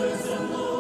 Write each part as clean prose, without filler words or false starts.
Радуйся,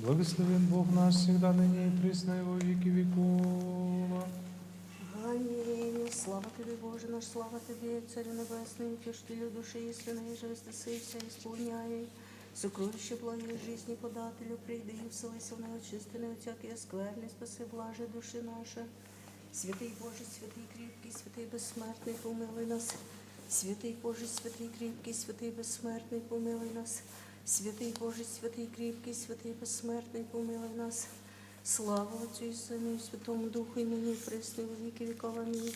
Благословен Бог наш, всегда ныне и присно, и во веки веков. Амінь. Слава тобі, Боже наш, слава тобі, Царю Небесний, утішителю душі істини, же вся исполняй. Сокровище благої жизни подателю, прийди і вселися в неочистене от всякої скверни, спаси блаже душі наші. Святий Боже, святий кріпкий, святий безсмертний, помилуй нас. Святий Боже, святий кріпкий, святий безсмертний, помилуй нас. Святий Боже, святий кріпкий, святий безсмертний, помилуй нас. Слава Отцю і Сину, і Святому Духу, і нині, і присно, і во віки віков. Амінь.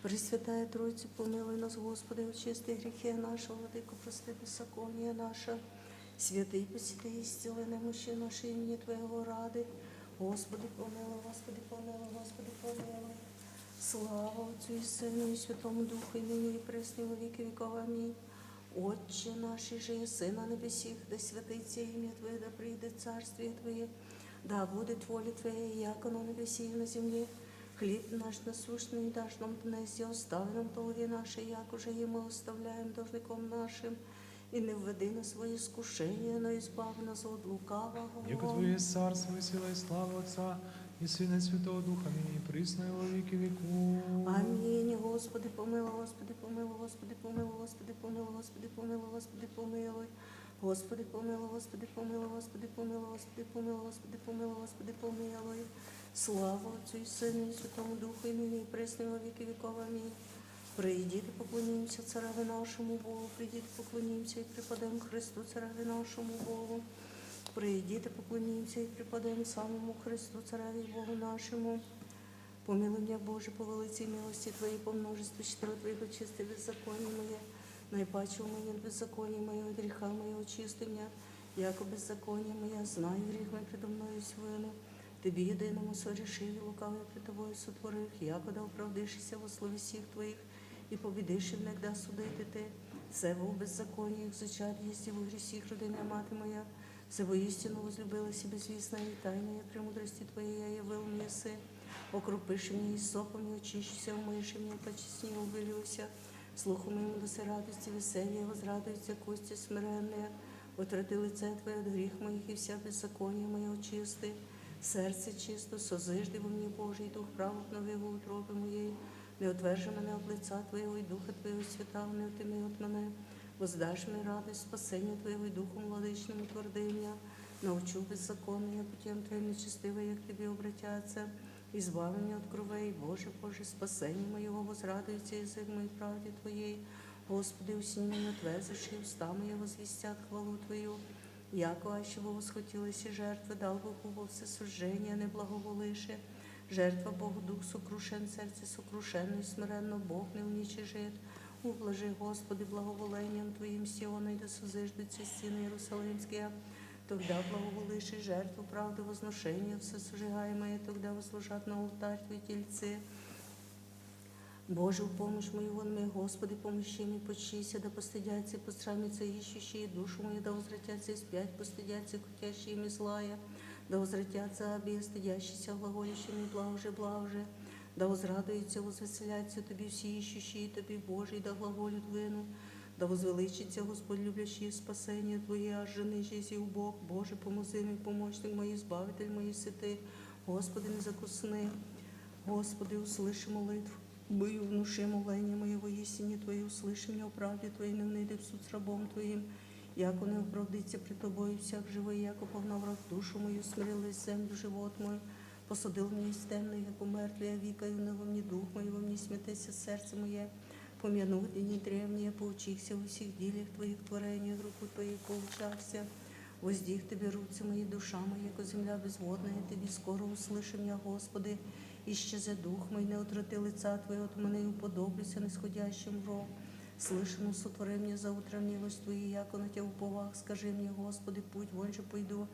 Пресвятая Тройця, помилуй нас, Господи, очисти гріхи нашого, владико, прости беззаконня наша. Святий посіти і зціли немощі наші, імені Твоєго ради. Господи, помилуй, Господи, помилуй, Господи, помилуй. Слава Отцю і Сину, і Святому Духу, і нині, і присно, і во віки віков. Амінь. Отче наш, же єси на небесіх, да святиться ім'я Твоє, да прийде царствіє Твоє, да будет воля Твоя, яко на небесі і на землі. Хліб наш насущний даш нам днес, і остави нам долги наші, як уже і ми оставляємо должником нашим. І не введи на своє искушення, но избав нас от лукавого. Яко Твое есть царство, и сила, и слава Отца, и Сына, и Святого Духа, ныне и присно, и во веки веков. Амінь. Господи, помилуй, Господи, помилуй, Господи, помилуй, Господи, помилуй, Господи, помилуй, Господи, помилуй. Господи, помилуй, Господи, помилуй, Господи, помилуй, Господи, помилуй, Господи, помилуй, Господи, помилуй. Слава Отцю і Сину, і Святому Духу, і нині, і присно, і во віки віков. Амінь. Прийдіть, поклонімося Цареві нашому Богу, прийдіть, поклонімося і припадемо Христу, Цареві нашому Богу. Прийдіть, поклонімося і припадемо самому Христу, Цареві Богу нашому. Помилуй мене, Боже, по великій милості Твоїй, по множеству щедро Твоїх очисти беззаконня моє. Найбачив моє беззаконня моє, від гріха моє очисти мене, яко беззаконня моє, знаю гріх мій предо мною свину. Тобі єдиному сорішив і лукавий пред Тобою сотворив, яко да оправдишся во слові всіх Твоїх, і побідиш негда судити Ти. Все во беззаконні, як зачат єсть, і во грісіх родина мати моя. Все воістину возлюбилася безвісна і тайна, я премудрості Твоєї я явив мені си. Окропиши мені і сопом, і очищуся, умиши мені, почесні, убилюся. Слуху моєму доси радості, веселі, возрадуються кості смиренні. Отрати лице Твоє від гріх моїх, і вся беззаконня моє очисти. Серце чисто, созижди во мені, Божий, і дух правок новив у утробі моєї. Не отвержи мене від лиця Твоєго, і духа Твоєго свята, не отими от мене. Воздаш мені радость, спасення Твоєго, і духом владичним утверди мене. Научу беззаконня, путем Твоїм нечестиве, як Тобі обратяться. І збави мене від кровей, Боже, Боже, спасення моєго, возрадується язик моїй правді Твоєї. Господи, усі мене отвезеш, і уста моє возвістять хвалу Твою. Яко аще бо восхотілися жертви, дал Богу во всесожження, не благоволише. Жертва Богу, дух сокрушен, серце сокрушенно і смиренно, Бог не унічижит. Ублажи, Господи, благоволенням Твоїм Сіона, і да созиждуться стіни Єрусалимські. Тогда благоволишь жертву правды возношения, все сожигаемое, тогда возложат на алтарь Твои тельцы. Боже, в помощь мою, вон мне, Господи, помощи мне, почися, да постыдятся и посрамятся ищущие душу мою, да возвратятся и спять, постыдятся крутящие ими злая, да возвратятся обе, стыдящиеся глаголящими, блаже, да возрадуются, возвеселятся Тобі всі ищущие Тобі, Божий, да глаголют вину. Да возвеличиться, Господь, любящий спасення Твоє, аж жени жезі у Бог. Боже, помози мій, помощник мій, збавитель мої сити. Господи, не закусни. Господи, услыши молитву мою, внуши молення моє воістині Твої, услыши мене у правді Твоїй, не внийди в суд з рабом Твоїм. Яко не оправдиться пред Тобою всяк живий, яко погнав враг душу мою, смирилась землю живот мою. Посадил мені з темної, як умертві, я вікаю, не во мені дух мій, во мені смятеся серце моє. Помянув дні древние, поучихся у всіх ділях Твоїх творення, руку Твоїй поучався. Воздіх Тобі руці мої, душа моя, яко земля безводна, і Тобі скоро услыши мене, Господи, іщезе дух мій, не отрати лица Твоє от мене, і уподоблюся нисходящим в рог. Слышно, сотвори мені за утро милость Твої, яко на Тя уповах, скажи мені, Господи, путь вон же пойду,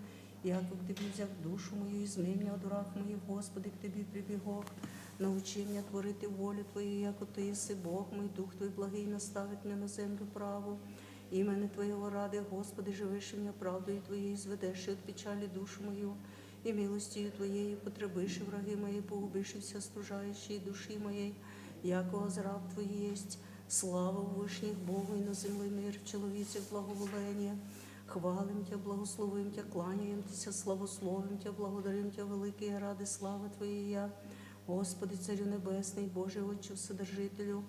яко к Тобі взяв душу мою, і зми мене от враг моїх, Господи, к Тобі прибігох. Научи мене творити волю Твою, яко Ти єси Бог мій, Дух Твій благий наставить мене на землю праву. Імени Твоєго ради, Господи, живиши мене правдою Твоєю, зведеши від печалі душу мою, і милостію Твоєю потребиши враги мої, погубиши вся стужаючі душі моєї, яко озраб Твій єсть. Слава у вишніх Богу, і на землі мир, в чоловіцях благоволення. Хвалим Тя, благословим Тя, кланяєм Тися, славословим Тя, благодарим Тя, великий і ради слава Твоєя. Господи, Царю Небесний, Боже Отче, Вседержителю,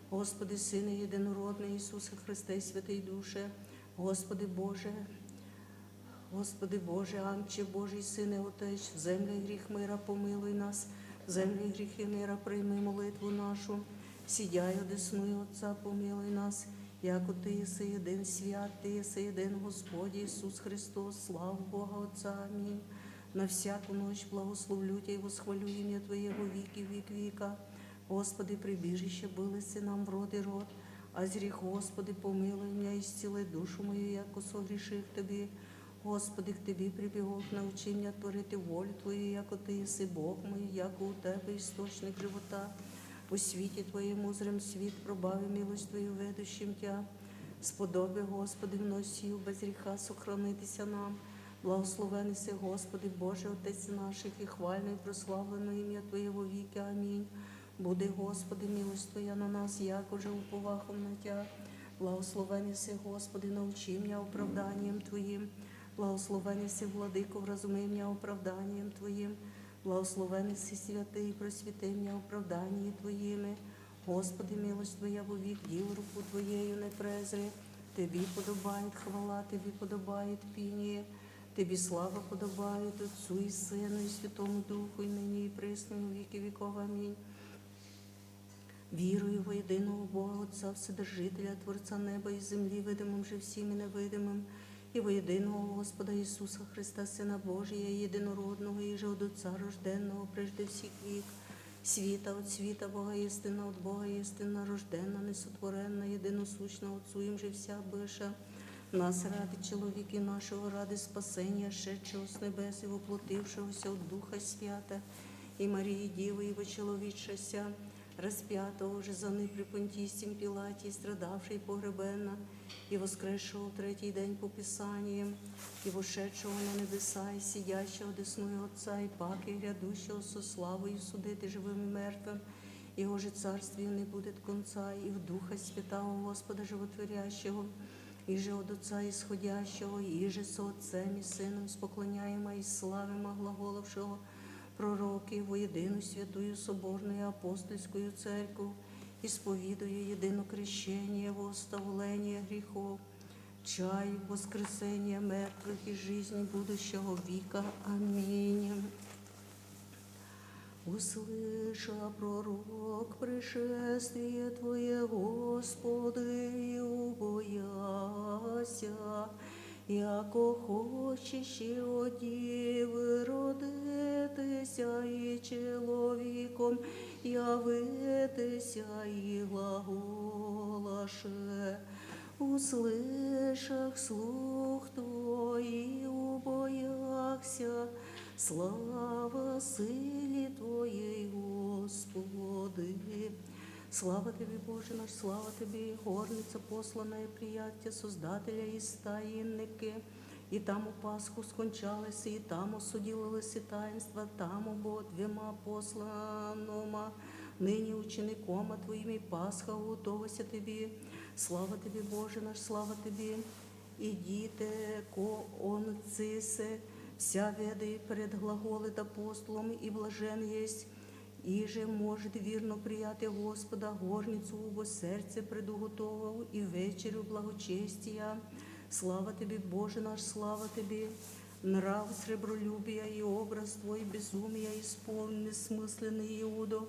Господи, Сине єдинородний, Ісусе Христе, Святий Душе, Господи Боже, Амче Божий, Сине Отець, в землі гріх мира помилуй нас, в землі гріхи мира прийми молитву нашу, сідяй одесную Отця, помилуй нас, яко Ти єси єдин свят, Ти єси єдин Господь Ісус Христос, славу Бога Отця, амінь. На всяку ночь благословлю Тя і восхвалю ім'я Твоє во віки вік віка. Господи, прибіжище билися нам в род і род, а з гріх, Господи, помилуй мене і зціли душу мою, яко согрішив Тобі. Господи, к Тобі прибігов, навчи мене творити волю Твою, яко Ти єси Бог мій, яко у Тебе істочник живота. У світі Твоєму зрем світ, пробави милость Твою, ведущим Тя. Сподоби, Господи, в носію без гріха сохранитися нам. Благословений си, Господи, Боже, Отець наших, і хвальне, і прославлено ім'я Твоє во віки. Амінь. Буде, Господи, милость Твоя на нас, як уже уповахом на Тя. Благословений си, Господи, научи мене оправданням Твоїм. Благословений си, Владико, вразуми мене оправданням Твоїм. Благословений си, святий, просвіти мене оправданням Твоїми. Господи, милость Твоя во вік, діл руку Твоєю не презри. Тобі подобає хвала, Тобі подобає пініє. Тобі слава подобає Отцу і Сину, і Святому Духу, і нині, і присно, і у віки віков. Амінь. Вірую во єдиного Бога, Отця, Вседержителя, Творця неба і землі, видимим же всім і невидимим, і во єдиного Господа Ісуса Христа, Сина Божия, єдинородного, і же от Отця рожденного, прежде всіх вік, світа от світа, Бога єстина от Бога єстина, рожденна, несотворенна, єдиносущна, Отцу їм же вся биша. Нас ради чоловіки нашого, ради спасення, шедшого з небес і воплотившогося от Духа Свята, і Марії Діви, і вочеловічася, розп'ятого вже за них при Понтійськім Пілаті, страдавши і погребенна, і воскресшого в третій день по Писанням, і вошедшого на небеса, і сидящого десною Отця, і паки грядущого со славою судити живим і мертвим, Його же царствію не буде конца, і в Духа Святого Господа Животворящого, і же от Отця ісходящого, і же со Отцем і Сином споклоняємо і славимо глаголовшого пророків, во єдину святую соборну апостольську церкву, і сповідує єдино крещення, во оставлення гріхов, чаю, воскресення мертвих і жизни будущого віка. Амінь. Услыша, пророк, пришествие Твое, Господи, и убояся, яко хочеш от Діви родитися, і чоловіком явитися, і глаголаше. Услышах слух Твой, убояхся, слава силі Твоєї, Господи. Слава Тобі, Боже наш, слава Тобі, горниця послана і прияття Создателя і стаїнники. І там у Пасху скончалися, і там осуділилися таїнства, там обо двома посланома, нині ученикома Твоїми Пасха готовася Тобі. Слава Тобі, Боже наш, слава Тобі. Ідіте, ко он цисе, вся ведає перед глаголит апостолом, і блажен єсть, і же може вірно прияти Господа, горницю бо серце предуготовав, і вечерю благочестія. Слава Тобі, Боже наш, слава Тобі. Нрав сребролюбія і образ Твой безумія, ісполнений смислений Іудо.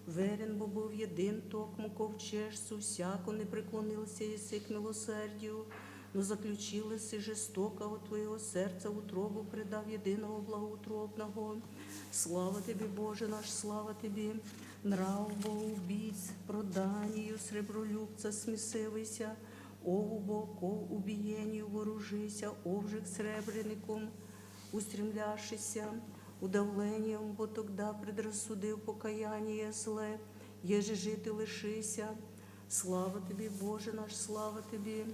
Верен, бо був єдин токмо ковчежцу, всяко не преклонився єси к милосердію, но заключилися жестоко от Твоєго серця утробу предав єдиного благоутробного. Слава Тобі, Боже наш, слава Тобі. Нрав бо убійць, проданію сребролюбця смісивися, ову ко убієнню вооружися, овжик сребреником устремляшися, удавленням, бо тогда предрассудив покаяння зле, єже жити лишися. Слава Тобі, Боже наш, слава Тобі.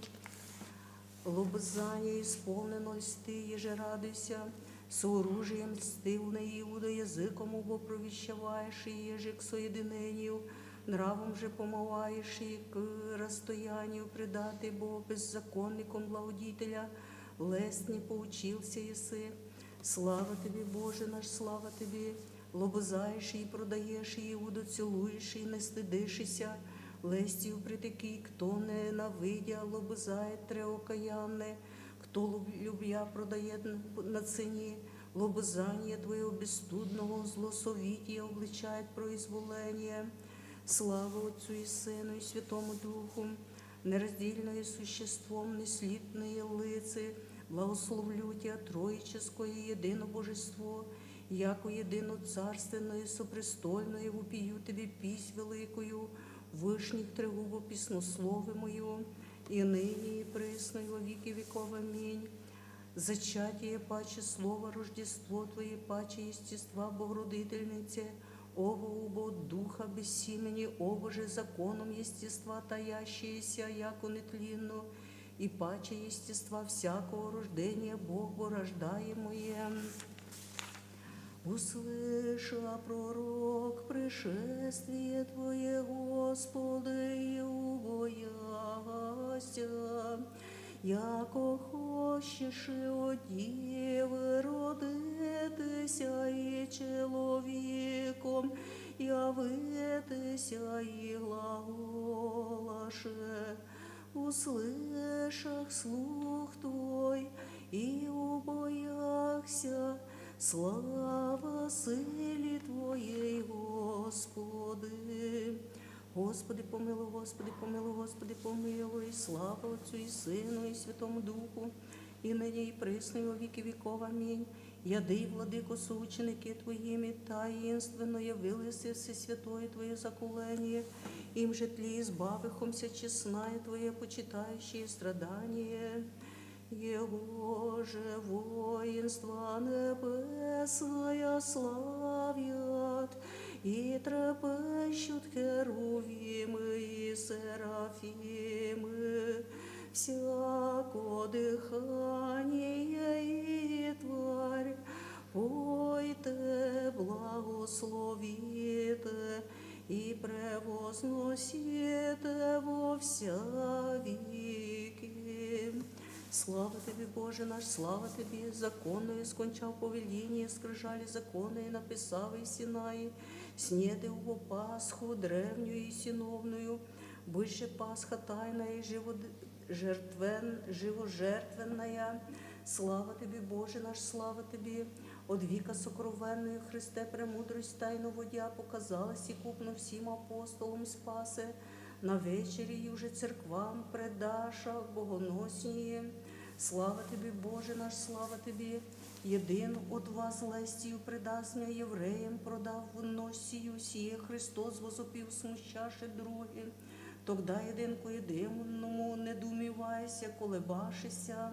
Лобзання ісполнено льсти, єже радуйся, сооружием стил на Иуда языком убо провещаваешь, и еже к соединению, нравом же помываешь, и к расстоянию предати, бо беззаконником благодетеля, лестні поучился єси. Слава тобі, Боже наш, слава тобі, лобозаєш і продаєш її, удоцілуєш і не стидишися, лестію притикий, хто ненавидя, лобозає треокаянне, хто любя продає на ціні, лобозання Твоєго безстудного, злосовітія обличають произволення. Слава Отцю і Сину і Святому Духу, нероздільное существом, неслитное лице, благословлю Тя, Троическое едино Божество, яко едино царственное, сопрестольное, вопию Тебе пісь великою, вишніх тригубо піснослови мою, і нині, і присно, і во віки віков. Амінь. Зачатие паче слова, Рождество Твое, паче естества Богородительнице, Ово убо духа без семени, ово же законом естества таящееся, яко нетлинно, и паче естества всякого рождения Бог рождаемое. Услыша, пророк, пришествие Твое, Господи, и убояся, яко хочеш от Діви родитися і чоловіком явитися і глаголаше, услышах слух Твой і убояхся, слава силі Твоєї, Господи. Господи, помилуй, Господи, помилуй, Господи, помилуй, слава Отцю і Сину, і Святому Духу, і нині, і присно, і во віки віков. Амінь. Яди, владико, соученики Твоїми, таїнственно явилися Всесвятое Твоє закулення, им же тлі избавихомся честное Твое, почитающее страдание. Его же воинства небесная славят, и трепещут херувимы и серафимы, всяко дыхание и тварь, пойте, благословите и превозносите во вся веки. Слава Тобі, Боже наш, слава Тобі, законною скончав повеління, скрижалі законної написав і Сінаї, снеди у Пасху древньою і сіновною, быше Пасха тайна и живожертвенная. Слава Тобі, Боже наш, слава Тобі, от віка сокровенною Христе премудрость тайну водя показалась і купно всім апостолам спасе, на вечері уже церквам предаша богоносніє. Слава Тобі, Боже наш, слава Тобі, єдин от вас лестію предасть мя євреям, продав носію сіє Христос возопів, смущаше друге. Тогда єдин ко єдиному не думівайся, колебашися.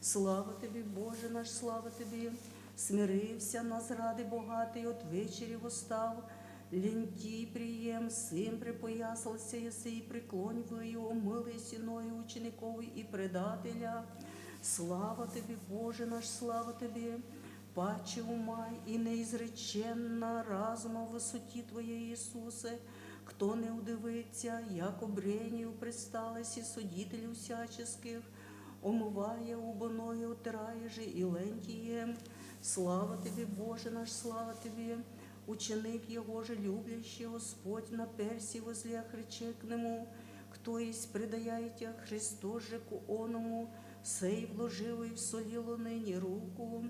Слава Тобі, Боже наш, слава Тобі, смирився на зради богатий, от вечері восстав, лентій приєм, сим припоясался єси, і приклонь ви його, милий сіною ученикові і предателя. Слава Тобі, Боже наш, слава Тобі, паче ума і неізреченна разума в висоті Твоєї, Ісусе, хто не удивиться, як обренію присталась і судителів всяческих, омиває убоною, отирає же і лентієм. Слава Тобі, Боже наш, слава Тобі, ученик Його же любящий Господь на персі возле рече к нему, хто єсть предаяйте Христос же к оному, сей вложив і всоліло нині руку.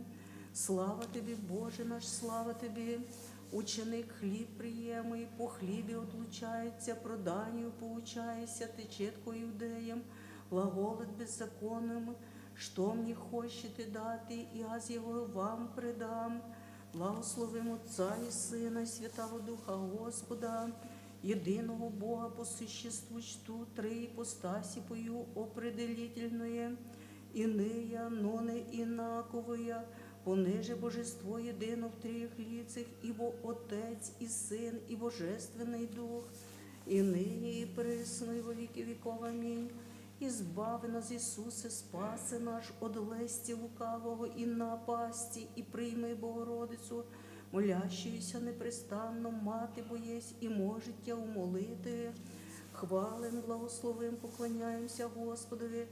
Слава Тобі, Боже наш, слава Тобі, ученик хліб приємий, по хлібі отлучається, проданню поучається, течетко іудеям, глаголит беззаконним, що мені хочете дати, і аз його вам предам. Благословимо Отця і Сина, і Святого Духа Господа, єдиного Бога по существу чту, три ипостаси пою определительное, иные, но не инаковые, понеже Божество єдино в трьох лицах, ибо Отець і Син, і Божественний Дух, і нині, і присно, і во віки віков. Амінь. Ізбави нас, Ісусе, спаси наш од лесті лукавого і напасті, і прийми Богородицю, молящуюся непрестанно, мати боєсь і можете умолити. Хвалим, благословим, поклоняємося Господові,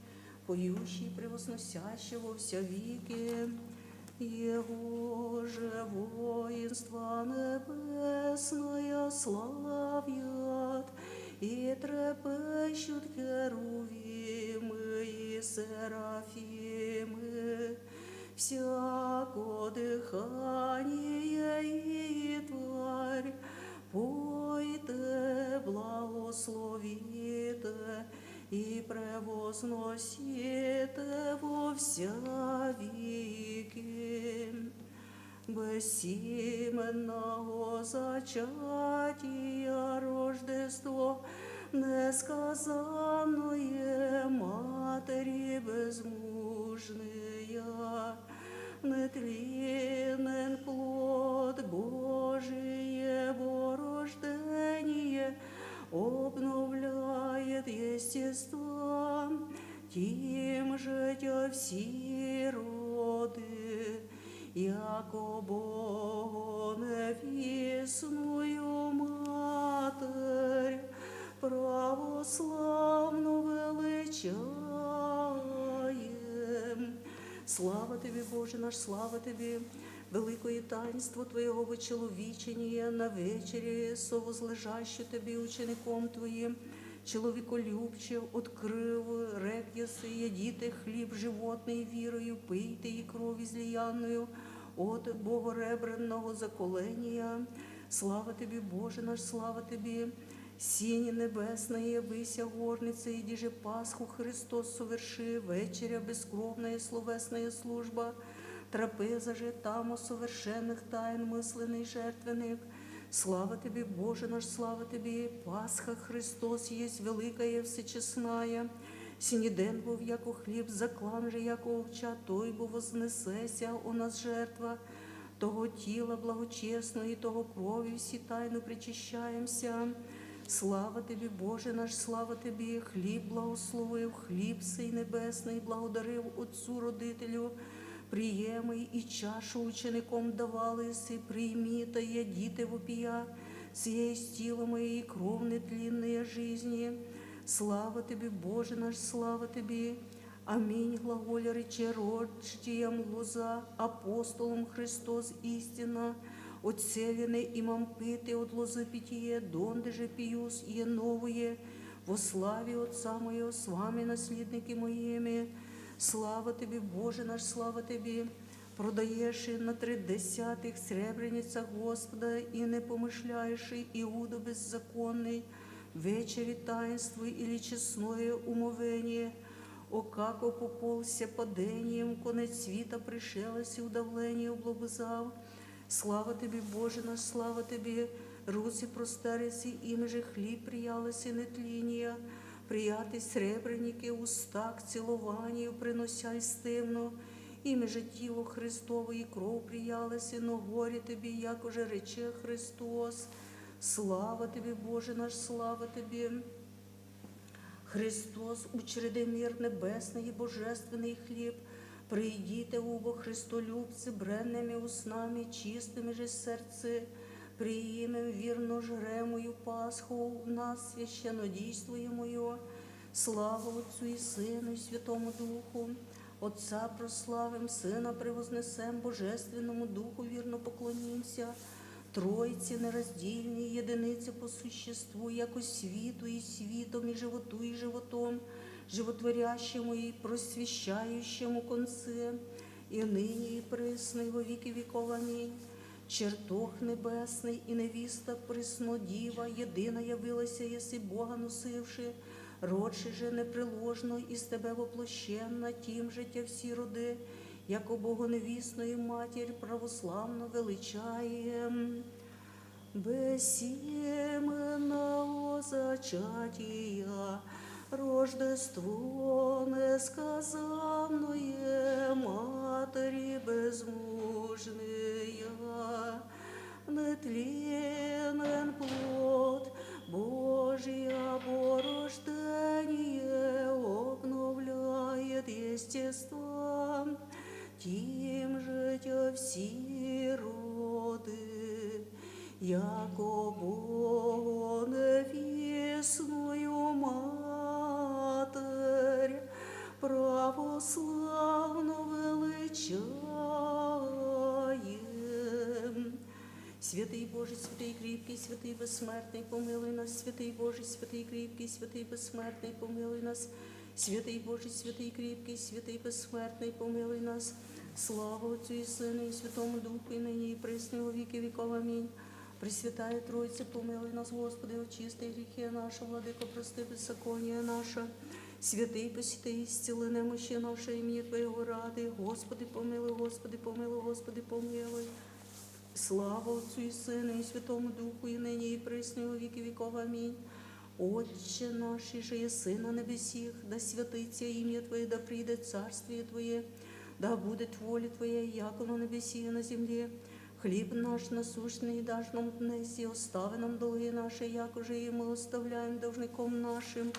поющий, превозносящий во вся веки. Его же воинства небесное славят, и трепещут херувимы и серафимы. Всяко дыхание и тварь, пойте, благословите и превозносите во вся веки. Безсіменного зачатия Рождество несказанное Матери безмужная, нетленен плод Божие борождение обновляет естество, тем же тя все роды, яко Богу невесную Матерь православну величаєм. Слава Тобі, Боже наш, слава Тобі, великое таїнство Твоєго вичеловічення на вечері, совозлежаще Тобі учеником Твоїм, чоловіколюбче открив, рек єси, ядіте хліб животний вірою, пийте і крові зліяною от богоребренного заколення. Слава Тобі, Боже наш, слава Тобі, сіні небесної явися горнице, і діже Пасху Христос соверши, вечеря безкровная словесная служба, трапеза же там совершенных тайн мысленный жертвенник. Слава Тобі, Боже наш, слава Тобі, Пасха Христос єсть великая всечесная, сініден був, яко хліб, заклан же, яко овча, той бо вознесеся у нас жертва, того тіла благочесного і того крові всі тайну причащаємся. Слава Тобі, Боже наш, слава Тобі, хліб благословив, хліб сей небесний благодарив Отцу Родителю, приєми і чашу учеником давали си, приймі та ядіте вопія, сіє тіло моє і кров нетлінної жизни. Слава Тобі, Боже наш, слава Тобі. Амінь, глаголя рече рочтіям лоза, апостолом Христос істина, отцевіне імам пити от лози питіє, донде же піюс є новоє, во славі Отца моєго, з вами наслідники моїми. Слава Тобі, Боже наш, слава Тобі, продаєш на 30 сребреницях Господа і не помишляєш Іуду беззаконний, вечері таїнство или чесное умовення, о како пополся падением, конець світа пришелось і удавлення облобызав. Слава Тобі, Боже наш, слава Тобі, руці простерися, іми же хліб приялися нетління, прияти сребреники уста к цілованню приносяй стимно, іми же тіло Христово і кров приялися, но горі Тобі, як уже рече Христос. Слава Тобі, Боже наш, слава Тобі. Христос, учреди мир небесний і божественний хліб, прийдіте, убо Христолюбці, бренними уснами, чистими же серце, приїмем вірно жремою Пасху в нас священнодійствуємою. Слава Отцу і Сину, і Святому Духу. Отця прославим, Сина превознесем, Божественному Духу вірно поклонімся. Тройці нероздільні, єдиниці по существу, яко світу і світом, і животом, животворящему і просвіщаючому конце, і нині, і присно, і во віки віков. Амінь. Чертог небесний і невіста присно діва, єдина явилася, єси Бога носивши, родши же неприложно, із тебе воплощенна, тім життя всі роди, яко Богоневісної матір православно величаєм. Безсіменного зачатія Рождество несказанное Матері безмужния, нетленен плод Божия порождение обновляет естество, тим же тя всі роди, яко Богу невісную Матерь, Святий Боже, святий кріпкий, святий безсмертний, помилуй нас, святий Боже, святий кріпкий, святий безсмертний, помилуй нас, святий Боже, святий кріпкий, святий безсмертний, помилуй нас. Слава Отцю і Сину, і Святому Духу, і нині, і присно, і во віки віков. Амінь. Пресвятая Тройця, помилуй нас, Господи, очисти гріхи наші, владико, прости беззаконня наше. Святий посіти, зціли немощі наше, ім'я Твоєго ради. Господи, помилуй, Господи, помилуй, Господи, помилуй. Слава Отцю і Сину, і Святому Духу, і нині, і присно, і во віки віков. Амінь. Отче наш, же єси на небесіх, да святиться ім'я Твоє, да прийде царствіє Твоє, да буде воля Твоя, як на небесі і на землі. Хліб наш насущний даш нам днес, і остави нам долги наші, як уже і ми оставляємо должником нашим.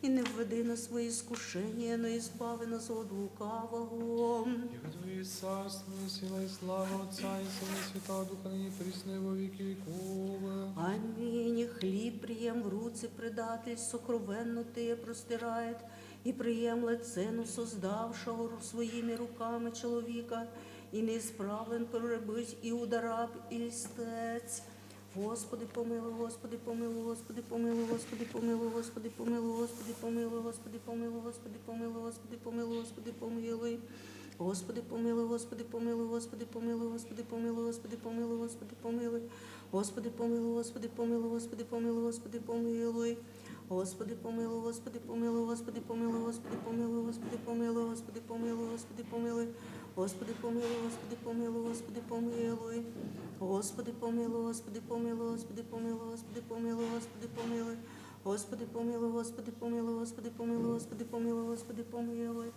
І не введи нас в своє скушення, но і збави нас від лукавого. Яко Твоє царство, і сила, і слава Отця, і Сина, і Святого Духа, нині присно, і во віки віков. Амінь. Хліб приєм в руці предатель, сокровенно Ти простирает, і приєм цену создавшого своїми руками чоловіка, і неисправлен перебить і удараб, і льстець. Господи, помилуй, Господи, помилуй, Господи, помилуй, Господи, помилуй, Господи, помилуй, Господи, помилуй, Господи, помилуй, Господи, помилуй, Господи, помилуй, Господи, помилуй. Господи, помилуй, Господи, помилуй, Господи, помилуй, Господи, помилуй, Господи, помилуй, Господи, помилуй. Господи, помилуй, Господи, помилуй, Господи, помилуй, Господи, помилуй. Господи, помилуй, Господи, помилуй, Господи, помилуй, Господи, помилуй, Господи, помилуй, Господи, помилуй, Господи, помилуй. Господи, помилуй, Господи, помилуй, Господи, помилуй. Господи, помилуй, Господи, помилуй, Господи, помилуй, Господи, помилуй, Господи, помилуй. Господи, помилуй, Господи, помилуй, Господи, помилуй, Господи, помилуй, Господи, помилуй.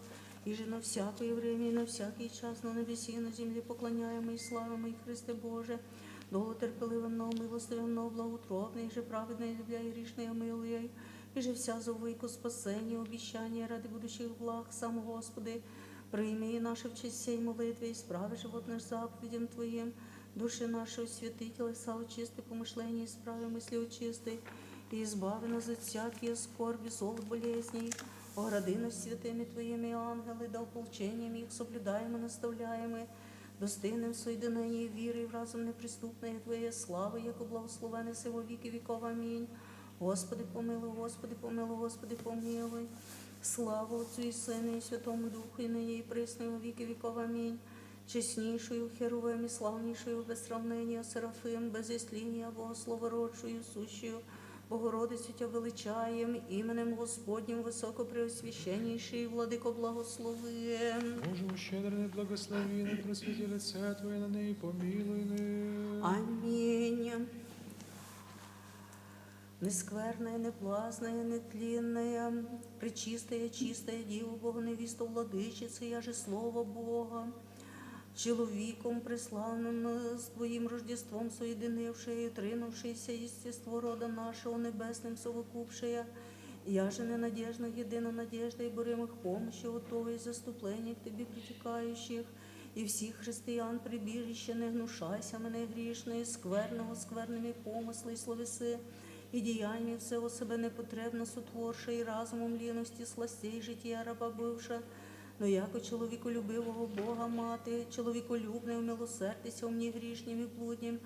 І же на всякое время, і на всякий час, на небесі, і на землі поклоняємо і славимо, і Христе Боже, довготерпеливим, милостивим, благоутробний, же праведний, любля і грішний, омилуй, і же вся зовику спасення, обіщання ради будущих благ, сам Господи, прийми наше в честь сей молитви, і справи живот наш заповідям Твоїм, душі нашої святи, тілеса очисти, помишлення і справи мислі очисти, і збави нас від всякої скорбі, зол, болезней, огради нас святими Твоїми ангели, да ополченням їх соблюдаємо, наставляємо, достигнем соєдинення віри і разом неприступної Твоєї слави, яко благословене се во віки віков. Амінь. Господи, помилуй, Господи, помилуй, Господи, помилуй. Слава Отцю і Сину, і Святому Духу, і нині, і присно, і во віки віков. Амінь. Чеснішою, херовим і славнішою, без сравнення, Серафим, без ісління, Богословородшою, сущою, Богородицю Тя величаєм, іменем Господнім високопреосвященніший, владико благословим. Боже, щедрений, благословений, просвіті лице Твоє на неї, помилуй не. Аминь. Нескверная, неплазная, нетлінная, пречистая, чистая Діва Бога, невіста владичица, я же Слово Бога, чоловіком приславним з Твоїм Рождеством соєдинивши, тринувшися єстество рода нашого небесним совокупшая, я же ненадежна, єдина надежда і боримих помощі, готовий заступлення к Тобі притікаючих, і всіх християн прибіжище, не гнушайся мене грішної, скверного, скверними помисли і словеси, і діяння всього себе непотребно сотворша, і разумом ліності сластей життя раба бивша, но яко чоловіколюбивого Бога мати, чоловіколюбне, умилосердися у мені грішнім і блуднім,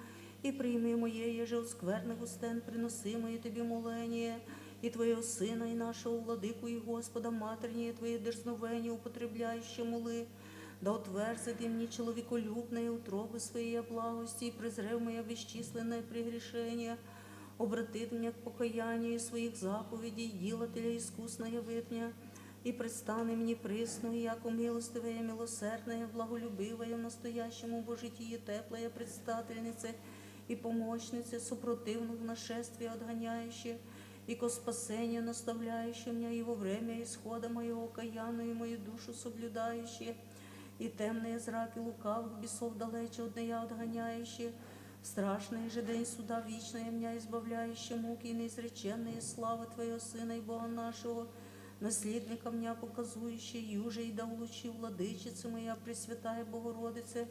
і прийми моє, єже от скверних устен, приноси моє Тобі молення, і Твоєго Сина, і нашого владику, і Господа, матерні, Твоє дерзновення, употребляюще моли, да отверзити мені чоловіколюбне, утроби своєї благості, і презрев моє безчисленне прегрішення, обратити мене к покаянню і своїх заповідей, ділателя іскусно явит меня, и предстане мне присно, яко милостивая, милосердная, благолюбивая, в настоящему Божитии теплая предстательница и помощница, супротивных нашествий отгоняющая, и ко спасению наставляющая меня, и во время исхода моего окаянную мою душу соблюдающая, и темные зраки лукавых бесов далече от нея отгоняющие, страшный же день суда вечная меня избавляющая муки и неизреченные славы Твоего Сына и Бога нашего, наслідника меня показуючи, юже і да улучи владичице моя, Пресвятая Богородице,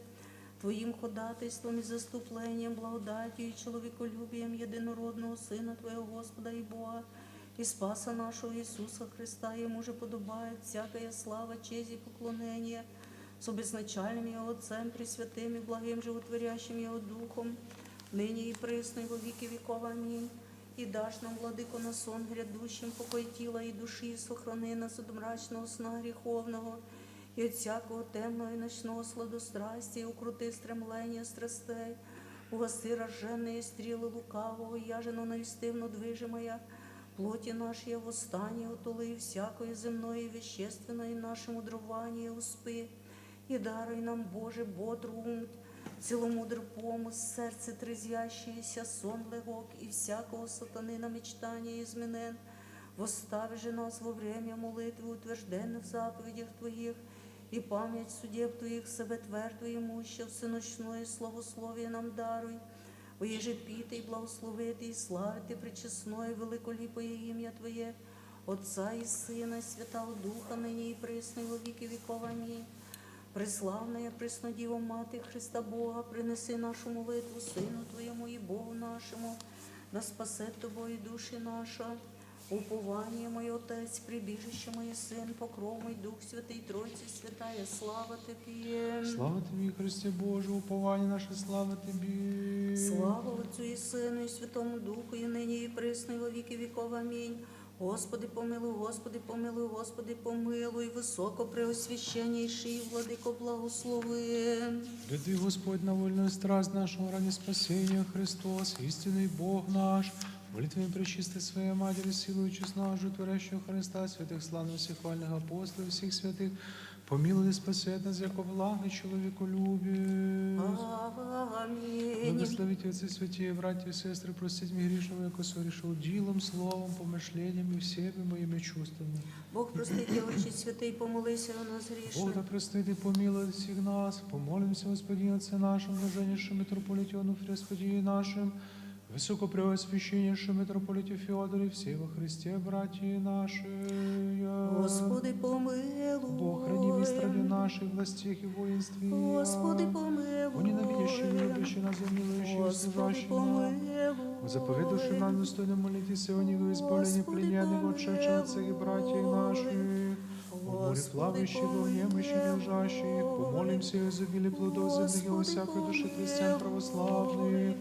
Твоїм ходатайством і заступленням, благодаттю і чоловіколюбієм єдинородного Сина Твоего Господа і Бога, і Спаса нашого Ісуса Христа, Йому же подобає всякая слава, честь і поклонення, з обезначальним Його Отцем, Пресвятим і благим животворящим Його Духом, нині і присно, і во віки віков. Амінь. І даш нам, владико, на сон грядущим, покой тіла і душі, сохрани нас від мрачного сна гріховного, і від всякого темного і ночного сладострастя, і укрути стремлення страстей, угаси рожженные стріли лукавого, яжено наїстивно движимая, плоті наші восстання утоли, всякої земної і вещественної нашому дровані успи, і даруй нам, Боже, бодру ум, целомудр помысл, сердце трезвящееся, сон легок, и всякого сатаны на мечтание изменен. Восстави же нас во время молитвы, утвержденных в заповедях Твоих, и память судеб Твоих, себе твердо имуща, всеночное славословие нам даруй. Оеже піти і благословити, і славити пречесное, великоліпое ім'я Твоє, Отца і Сина, і Святого Духа, нині і присно, і во віки віков. Амінь. Преславная Преснодіво Мати Христа Бога, принеси нашу молитву Сину Твоєму і Богу нашому, да спасет Тобою душі наша. Уповання моє, Отець, прибіжище моє, Син, покров мой, Дух Святий, Тройці святая, слава Тобі. Слава Тобі, Христе Боже, уповання наше, слава Тобі. Слава Отцю і Сину, і Святому Духу, і нині, і присно, і во віки віков. Амінь. Господи, помилуй, Господи, помилуй, Господи, помилуй, високо преосвященніший, владико, благослови. Веди, Господь, на вольную страсть нашего ради спасения, Христос, истинный Бог наш, молитвами пречистой Своей Матери, силою честного, животворящего Христа, святых славных всехвальных апостолов, всех святых, помилуй и спасет нас, яко благий человеколюбец. Амінь. Благословите Отцы святые, братья и сестры, простите мне грешного, яко согрешил делом, словом, помышлением и всеми моими чувствами. Бог простить, Отче святий, помолися о нас Бог да грішних. простит и помилует всех нас. Помолимся, Господи, Отце нашим, блаженнейшим митрополите Онуфрия, Господи нашим, высокопреосвященнейшим митрополите Феодоре, все во Христе, братья наши. Господи, помилуй. Бог, храни в стране нашей, властях и воинстве. Господи, помилуй. У ненавидящих, любящих нас, замилующих, Господи, служащих нам. помилуй. Заповедавшим нам достойно молитесь о них, в избавлении плененных, отшедших от всех братьев наших. О море плавающих, о немощи лежащих, помолимся о изобилии плодов земных и о всякой души христиан православных.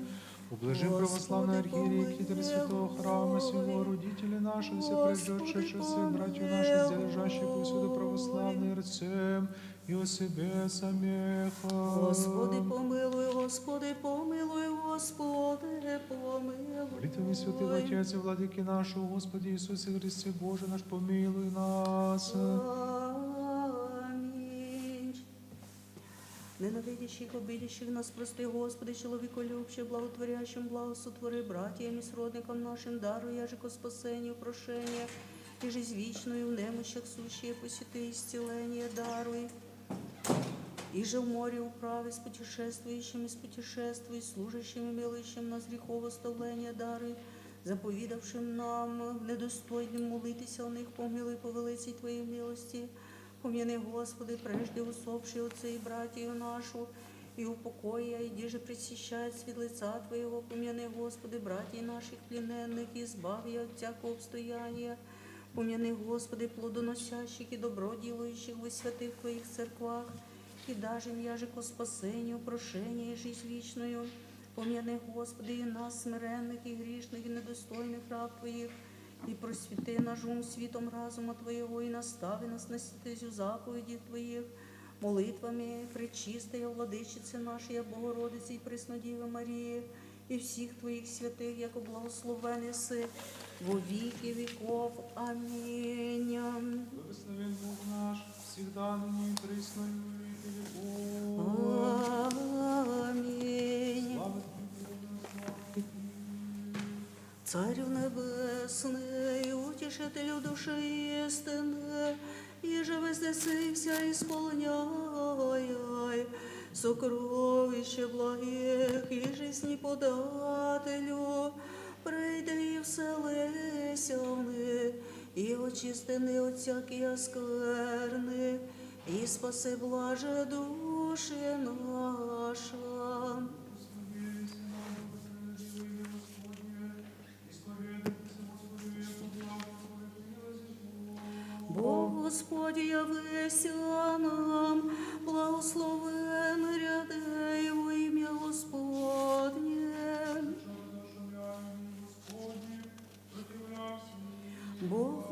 Ублажим православный архиерей, китер святого храма, сего родители наши, все прежде отшедших всех братьев наших, сдержащих повсюду православный рцем, и о себе самих. Господи, помилуй, Господи, помилуй, Господи, помилуй. Молитвами святых Отец и Владыки нашего, Господи Иисусе Христе Боже наш, помилуй нас. Амінь. Ненавидящих, обидящих нас, прости, Господи, чоловіколюбче, благотворящим, благосотвори, братіям і сродникам нашим, даруй, яжико спасенню, прошення, і жизнь вічною в немощах сущие, посіти ісцілення, даруй. И же в море управы с путешествующими, с путешествуй, служащими, милующим нас грехов оставления дары, заповідавшим нам недостойним молитися о них, помилуй по велиці Твоїй милості. Пом'яни, Господи, прежде усопши отцей і братію нашу, і упокоя, і діже присіщає світ лица Твоєго, пом'яни, Господи, братій наших пліненних, і збав я від всякого обстояння. Пом'яни, Господи, плодоносящих і доброділуючих во святих Твоїх церквах, і даже м'яжико спасенню, прошення і жизнь вічною. Пом'яни, Господи, і нас, смиренних і грішних, і недостойних раб Твоїх, і просвіти наш ум світом разума Твоєго, і настави нас на стезю заповідів Твоїх, молитвами пречистої владичиці нашої, Богородиці і Преснодіви Марії, і всіх Твоїх святих, як благословений си, во віки віков. Амінь. Благословен Бог наш, всегда ныне и присно и во веки веков. Амінь. Слава Тобі, Боже, Царю небесний, утішителю душі істини, і же вознесися і сповняй сокровище благих і жизни подателю, прийди і вселися в них, і очистини от всякої скверни, і спаси блаже душі наша. Бог Господь явися нам, благословен ряде во ім'я Господнє.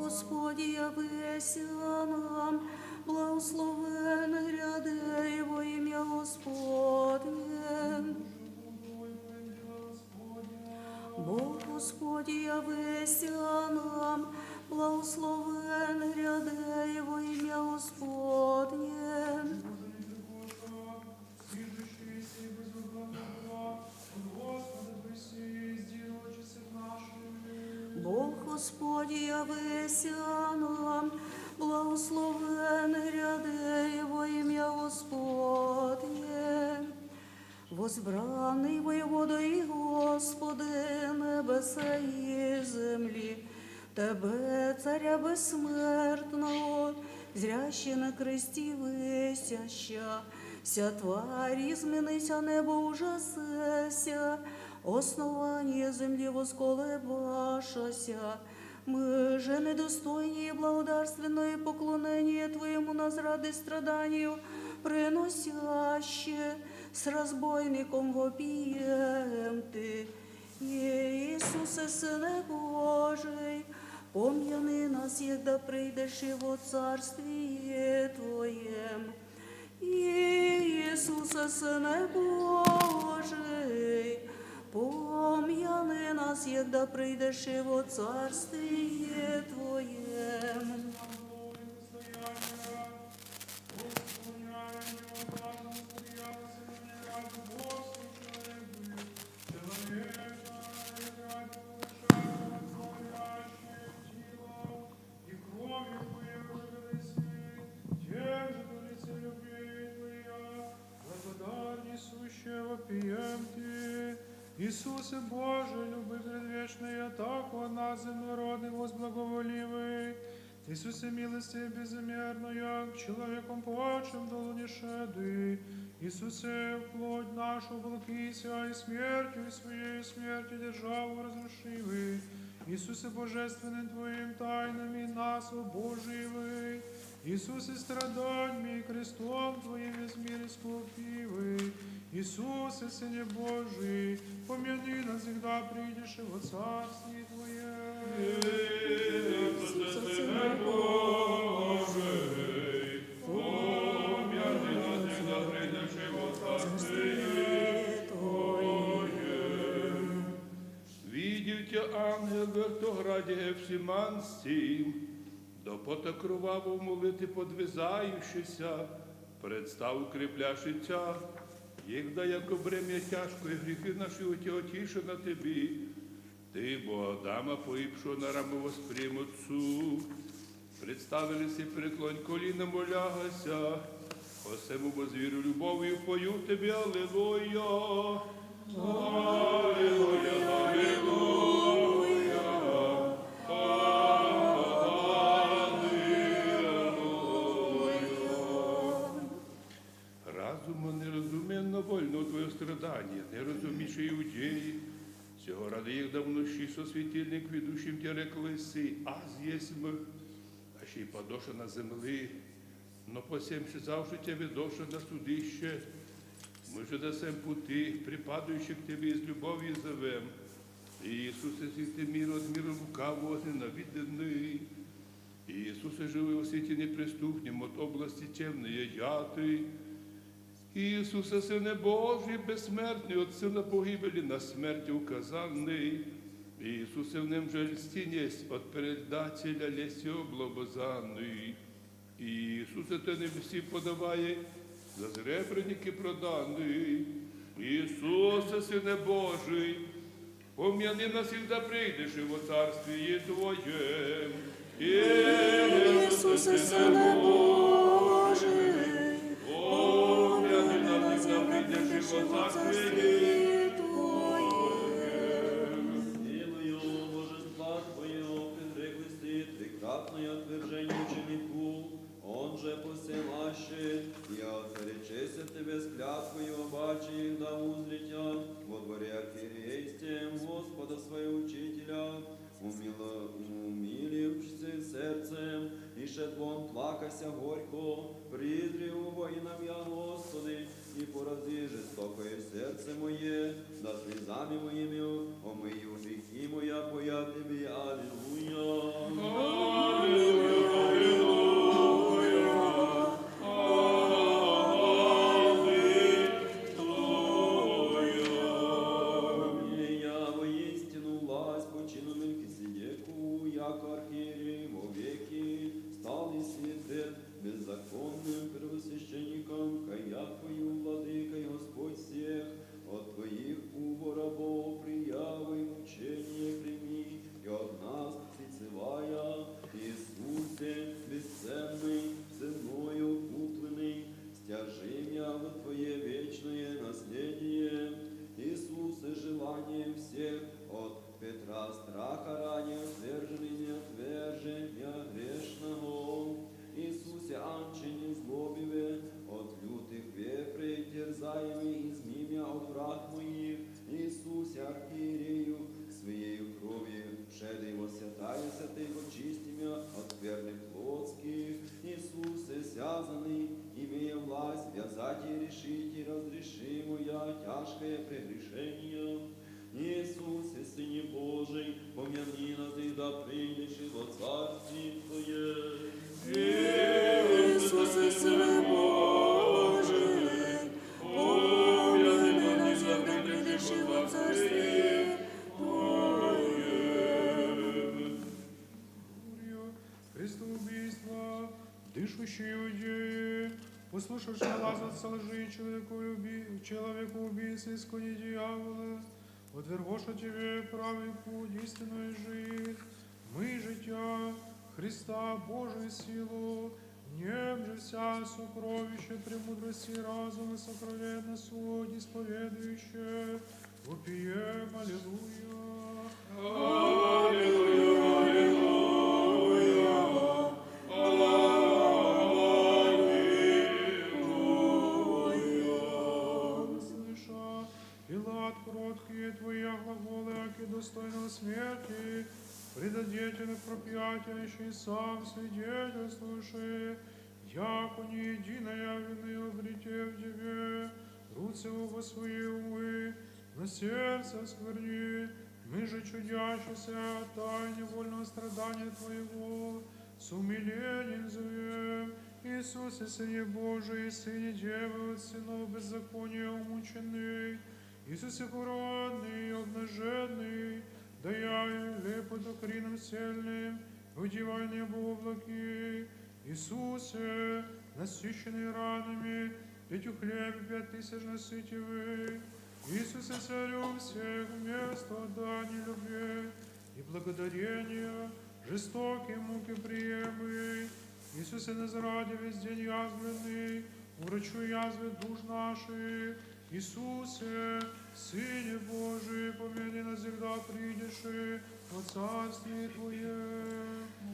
Господи, явися нам, благословен гряде во ім'я Господнє. Бог Господь, явися нам, благословен гряде во ім'я Господнє. Бог Господь, явися нам, благословен гряде во ім'я Господнє. Возбраний воєводо і Господи, небеса і землі, Тебе, царя безсмертного, зряще на кресті висяща, вся тварі змінися, небо ужасеся, основання землі восколебашася. Мы же недостойні благодарственної поклонення Твоєму нас ради страданию, приносяще, с разбойником вопием Ты. Иисусе, Сине Божий, пом'яни нас, єгда прийдеш і во царствіє Твоєм. Иисусе, Сине Божий, пом'яни нас, єгда прийдеш і во царствіє Твоєм. Иисусе Боже, люби предвечная, так он нас земнородный возблаговоливый. Иисусе милости безмерная, к человеком почем долу не шеды. Иисусе, вплоть нашу волкися, и смертью, и своей смертью державу разрушивый. Иисусе, божественным Твоим тайнами нас обоживый. Иисусе, страданьми и крестом Твоим весь мир искупивый. Иисусе, Сыне Божий, помяни нас, всегда придешь во Царствие Твое. Иисусе, Сыне Божий, помяни нас, всегда придешь во Царствие Твое. Видел Тебя ангел в вертограді Евсиманським, до пота кроваво молити подвизаючися, представ укріпляшиця, єгда, як брем'я тяжко, і гріхи наші отяготіше на Тебі. Ти, бо Адама поїпшо на раму восприм Отцу, представилися преклонь коліна, молягася, осему возвіру любов'ю пою Тебі, алілуя, алілуя, алілуя, разуму нерозуменно вольно Твоє страдання, не розуміше іудеї. Цього ради їх давно шісо світильник ведущим Тя реклиси, аз єсмь, а ще й подоша на землі, но посемши завжди Тя ведоша на судище. Ми же дасем пути, припадаючи к Тебе з любов'ю зовем. Ісусе, світи мир от миру лукавого ненавиденный. Ісусе, живи у світі неприступнім от області темної яти. Ісусе, Сине Божий, безсмертний, от сина погибелі на смерті указаний. Ісусе, в нем же льстінесть, от предателя лесі облобозаний. Ісусе, Те небесі подаває, за зребреники проданий. Ісусе, Сине Божий, пом'яни нас, єгда прийдеш і во царствіє Твоєм. Ісусе, Сине Божий, пом'яни нас, єгда прийдеш і во царствіє Твоєм. Силою божества Твоего предреклости трикратное отвержение ученику, он же посылаще, и отречеся Тебе с клятвою обаче, да узритя во дворе архиерейством Господа своего учителя, умилившись сердцем, и шед вон плакася горько, призри воинам я, Господи, и порази жестокое сердце мое, да слезами моими омыю грехи моя, поя Тебе, аллилуйя. тяжкое прегрешение. Иисусе, Сыне Божий, помяни нас, и да придешь во Царствие Твое. Иисусе, Сыне Божий, помяни нас, и да придешь во Царствие Твое. Христоубийство, дышащие иудеи, послушавшие лазаться лжи человеку-убийцы, искони дьявола, отвергоша тебе правый путь, истинную жизнь, мы життя Христа Божию силу, нем же вся сокровище премудрости и разума сокровенно суть, исповедующее, вопием, аллилуйя. Слыша, Пилат, кроткие твои глаголы, аки достойного смерти, предадите пропьятия, и сам свидетельствуешь, яко не единая вины обрете в тебе, руцы оба свои умы, на сердце скверни, мы же чудящиеся тайне вольного страдания Твоего, с умилением зовем, Иисусе, Сыне Божий, Сыне Девы, от сынов беззакония умученный, Иисусе породный и обнаженный, даяй лепоту крином сельным, удевай небо облаки, Иисусе, насыщенный ранами, 5 хлеб и 5000 насытивых, Иисусе, царю всех, вместо отдания любви и благодарения, жестокие муки приемы, Иисусе, Назраде весь день язвленный, урачу язвы душ наших, Иисусе, Сыне Божий, помяни навсегда придешь во Царствие Твое.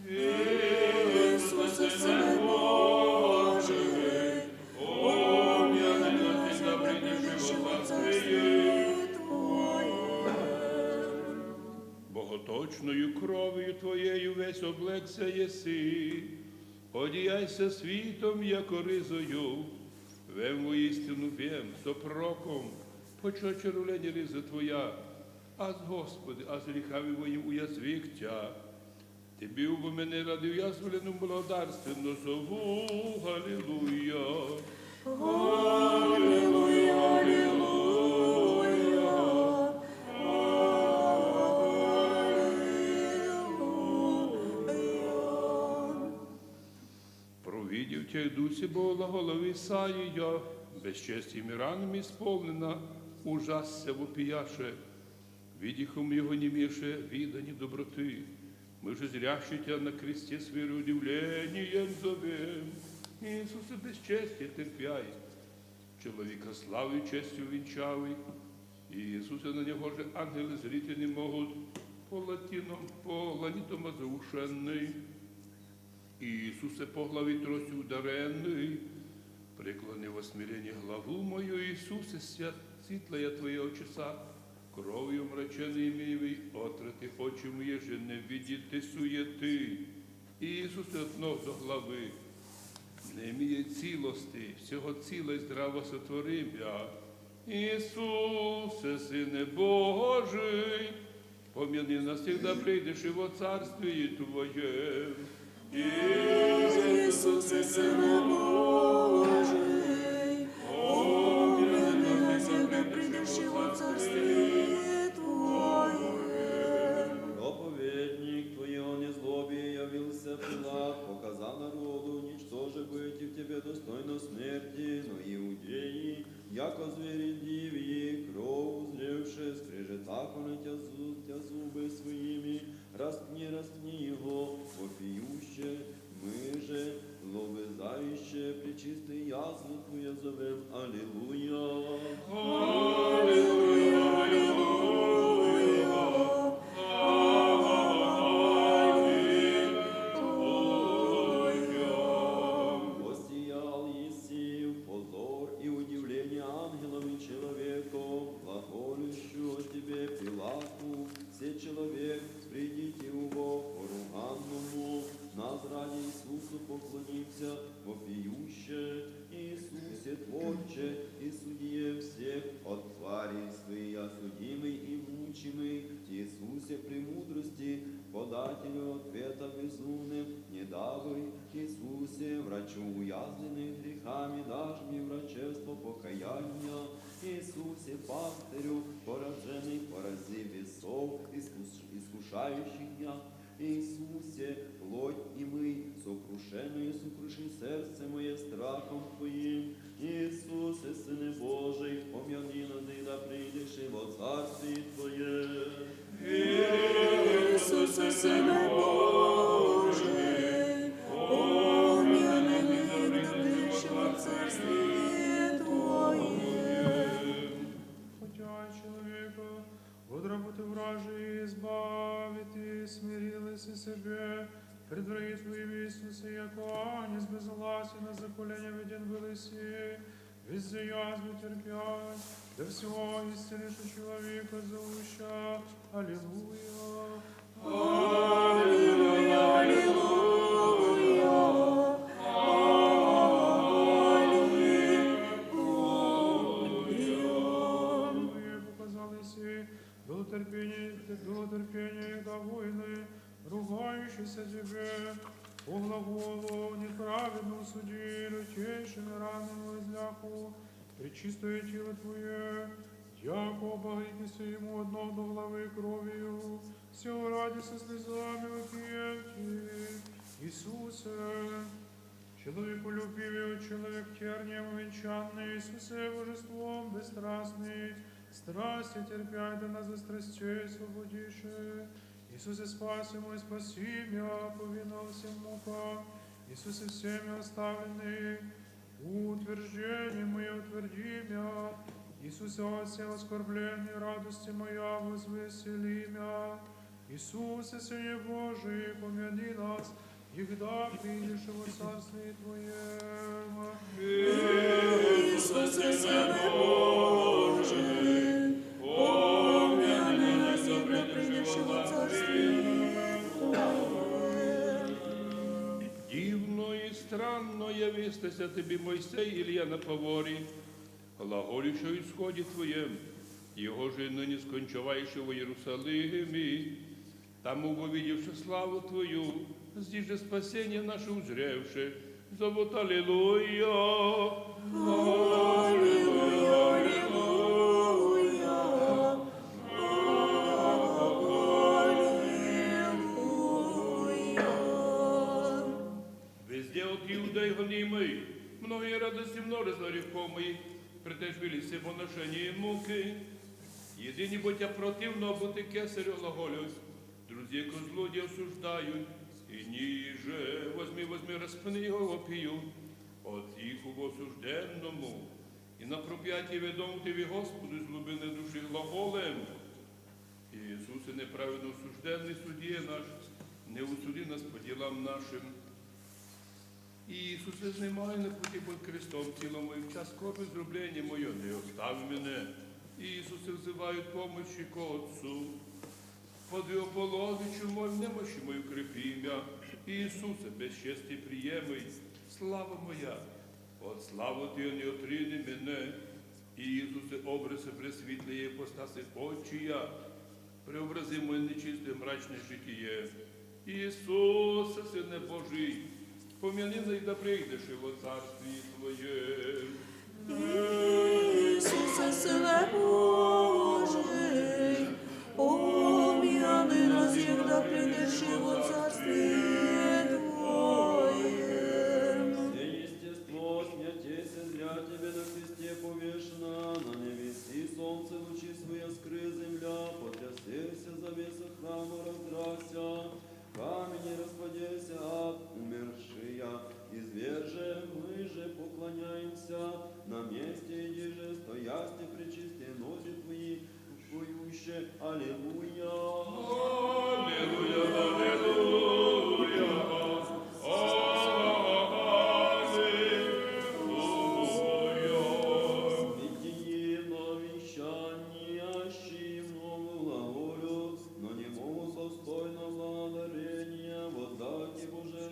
Иисусе, Сыне Божий, помяни навсегда придешь во Царствие Твое. Боготочною кров'ю Твоєю весь облекся єси, одіяйся світом, яко ризою, вем воістину вем, со проком, почоче рулені риза Твоя, аз, Господи, аз гріхами моїм уязвих Тя. Тебе убо мене ради уязвленому благодарственно зову, Аллилуйя. Аллилуйя, аллилуйя, аллилуйя. Провидів Тя, дусі Бога, голови Исаия, безчестіми ранами исполнена, ужасся вопияше, видихом Его немеше, видани доброты. Мы же зрящие Тя на кресте с верой удивлением зовем. Иисусе, бесчестие терпяй, человека славой и честью венчавый. Иисусе, на Него же ангелы зрители не могут, по ланитом разрушенный. Иисусе, по главе тростью ударенный, преклони во смирение главу мою, Иисусе, светлая Твоя очеса, кров'ю мрачений мій, отрати очі мої же не видіти суєти. Ісусе, от ног до глави, не міє цілості, всього ціле й здраво сотворив я. Ісусе, Сине Божий, помяни навсегда прийдеш і во Царстві Твоє. Иисусе, Сыне Божий, помяни навсегда придешь во Царствие Твое. Проповедник Твоего незлобия явился Пилат, показал народу, ничтоже быть и в Тебе достойно смерти, но иудеи, яко звери дивьи, кровь узревши, скрежетах он Тя зубы своими, распни его, вопиюще, мы же, лобызающие, пречистые язвы Твоя зовем, аллилуйя. Аллилуйя, аллилуйя, аллилуйя. Воссиял еси в позор и удивление ангелам и человеком, глаголющего Тебе, Пилату, все человек, придите его поруганному, нас ради Иисусу поклонимся, вопиюще, Иисусе Творче и Судье всех от тварей своей осудимый и мучимый, Иисусе премудрости, подателю ответа безумным, не давай, Иисусе, врачу уязвленных грехами, дашь мне врачество покаяния, Иисусе, пастырю, пораженный порази весов, искушающих дня, Иисусе, плоть и мы, сокрушенную сокруши сердце мое страхом Твоим, Иисусе, Сыне Божий, помяни нас, и да придешь и во Царствие Твое. Иисусе, Сине Божий, помяни меня, да придешь во Царствие Твое. Хотя человека от работы вражьей избавить и смирилась и себе, пред враги Твоими Иисусе, яко анис безгласен на заколение веден былыси, везде язвы терпять, до всего исцелишь у человека зовуща. Аллилуйя. Аллилуйя, Аллилуйя. Показалось и долотерпение да войны, ругающийся Тебе, по глаголу неправедно суди, лютейшими ранами изляху, пречистое тело Твое, яко обогритися ему одно до главы кровью, все ради со слезами вопиете, Иисусе, человеколюбивый, человек тернием венчанный, Иисусе, божеством бесстрастный, страсти терпяй, да нас за страстей свободише, Иисусе, спаси мой, спаси меня, повинал всем мукам, Иисусе, всеми оставленный, утверждение мое утверди меня, Иисусе, от всех оскорблений, радости моя, возвесели меня, Иисусе, Сыне Божий, помяни нас, егда придешь во Царствие Твоем. Иисусе, Сыне Божий, помяни нас, егда придешь во Царствие Твое. Дивно и странно явистися Тобі, Мойсей, Ілля на поворі, глаголі, що ісході Твоєм, його же нині скончуваючи в Єрусалимі, там увидівши славу Твою, здесь же спасение наше узревши, зовут Аллилуйя. Аллилуйя, аллилуйя. Везде от иудей гонимый, многие радости множество ревкомый, притежвили все поношение и муки. Єдині боття противно, бути кесарю глаголють, друзі козлоді осуждають, і ніже, возьми, розпини його вопію, от їх у осужденному, і на проп'яті відомтиві Господу з глибини душі глаголем. Ісусе, неправедно осужденний суддє наш, не усуди нас по ділам нашим. Ісусе, знімай на путі під крестом тілом моїм, час скорби зроблення моє, не остав мене. Ісусе, взивають помощі ко Отцу. Поди ополовичу мой, в немощі мою крепім'я. Ісусе, безчесті приємий, слава моя, от славу Ти не отрини мене. Ісусе, образи пресвітліє, постаси очія, преобрази моє нечисте мрачне житіє. Ісусе, Сине Божий, помяни нас, да прийдеш во Царстві Твоє. Иисусе, Сыне Божий, помяни нас, егда придешь во Царствие Твое. Все естество, снятеся зря Тебе на кресте повешено, на небеси солнце лучи свои скры земля, потрясеся завеса храма раздрася, камень распадеся ад, умершия, изверже, мы же поклоняемся, на месте иди же, стоясти пречисте ноги Твои, поюще, аллилуйя. Аллилуйя, аллилуйя, аллилуйя. Святие новещания, много глаголю, но не могу достойно благодарения, воздайте Боже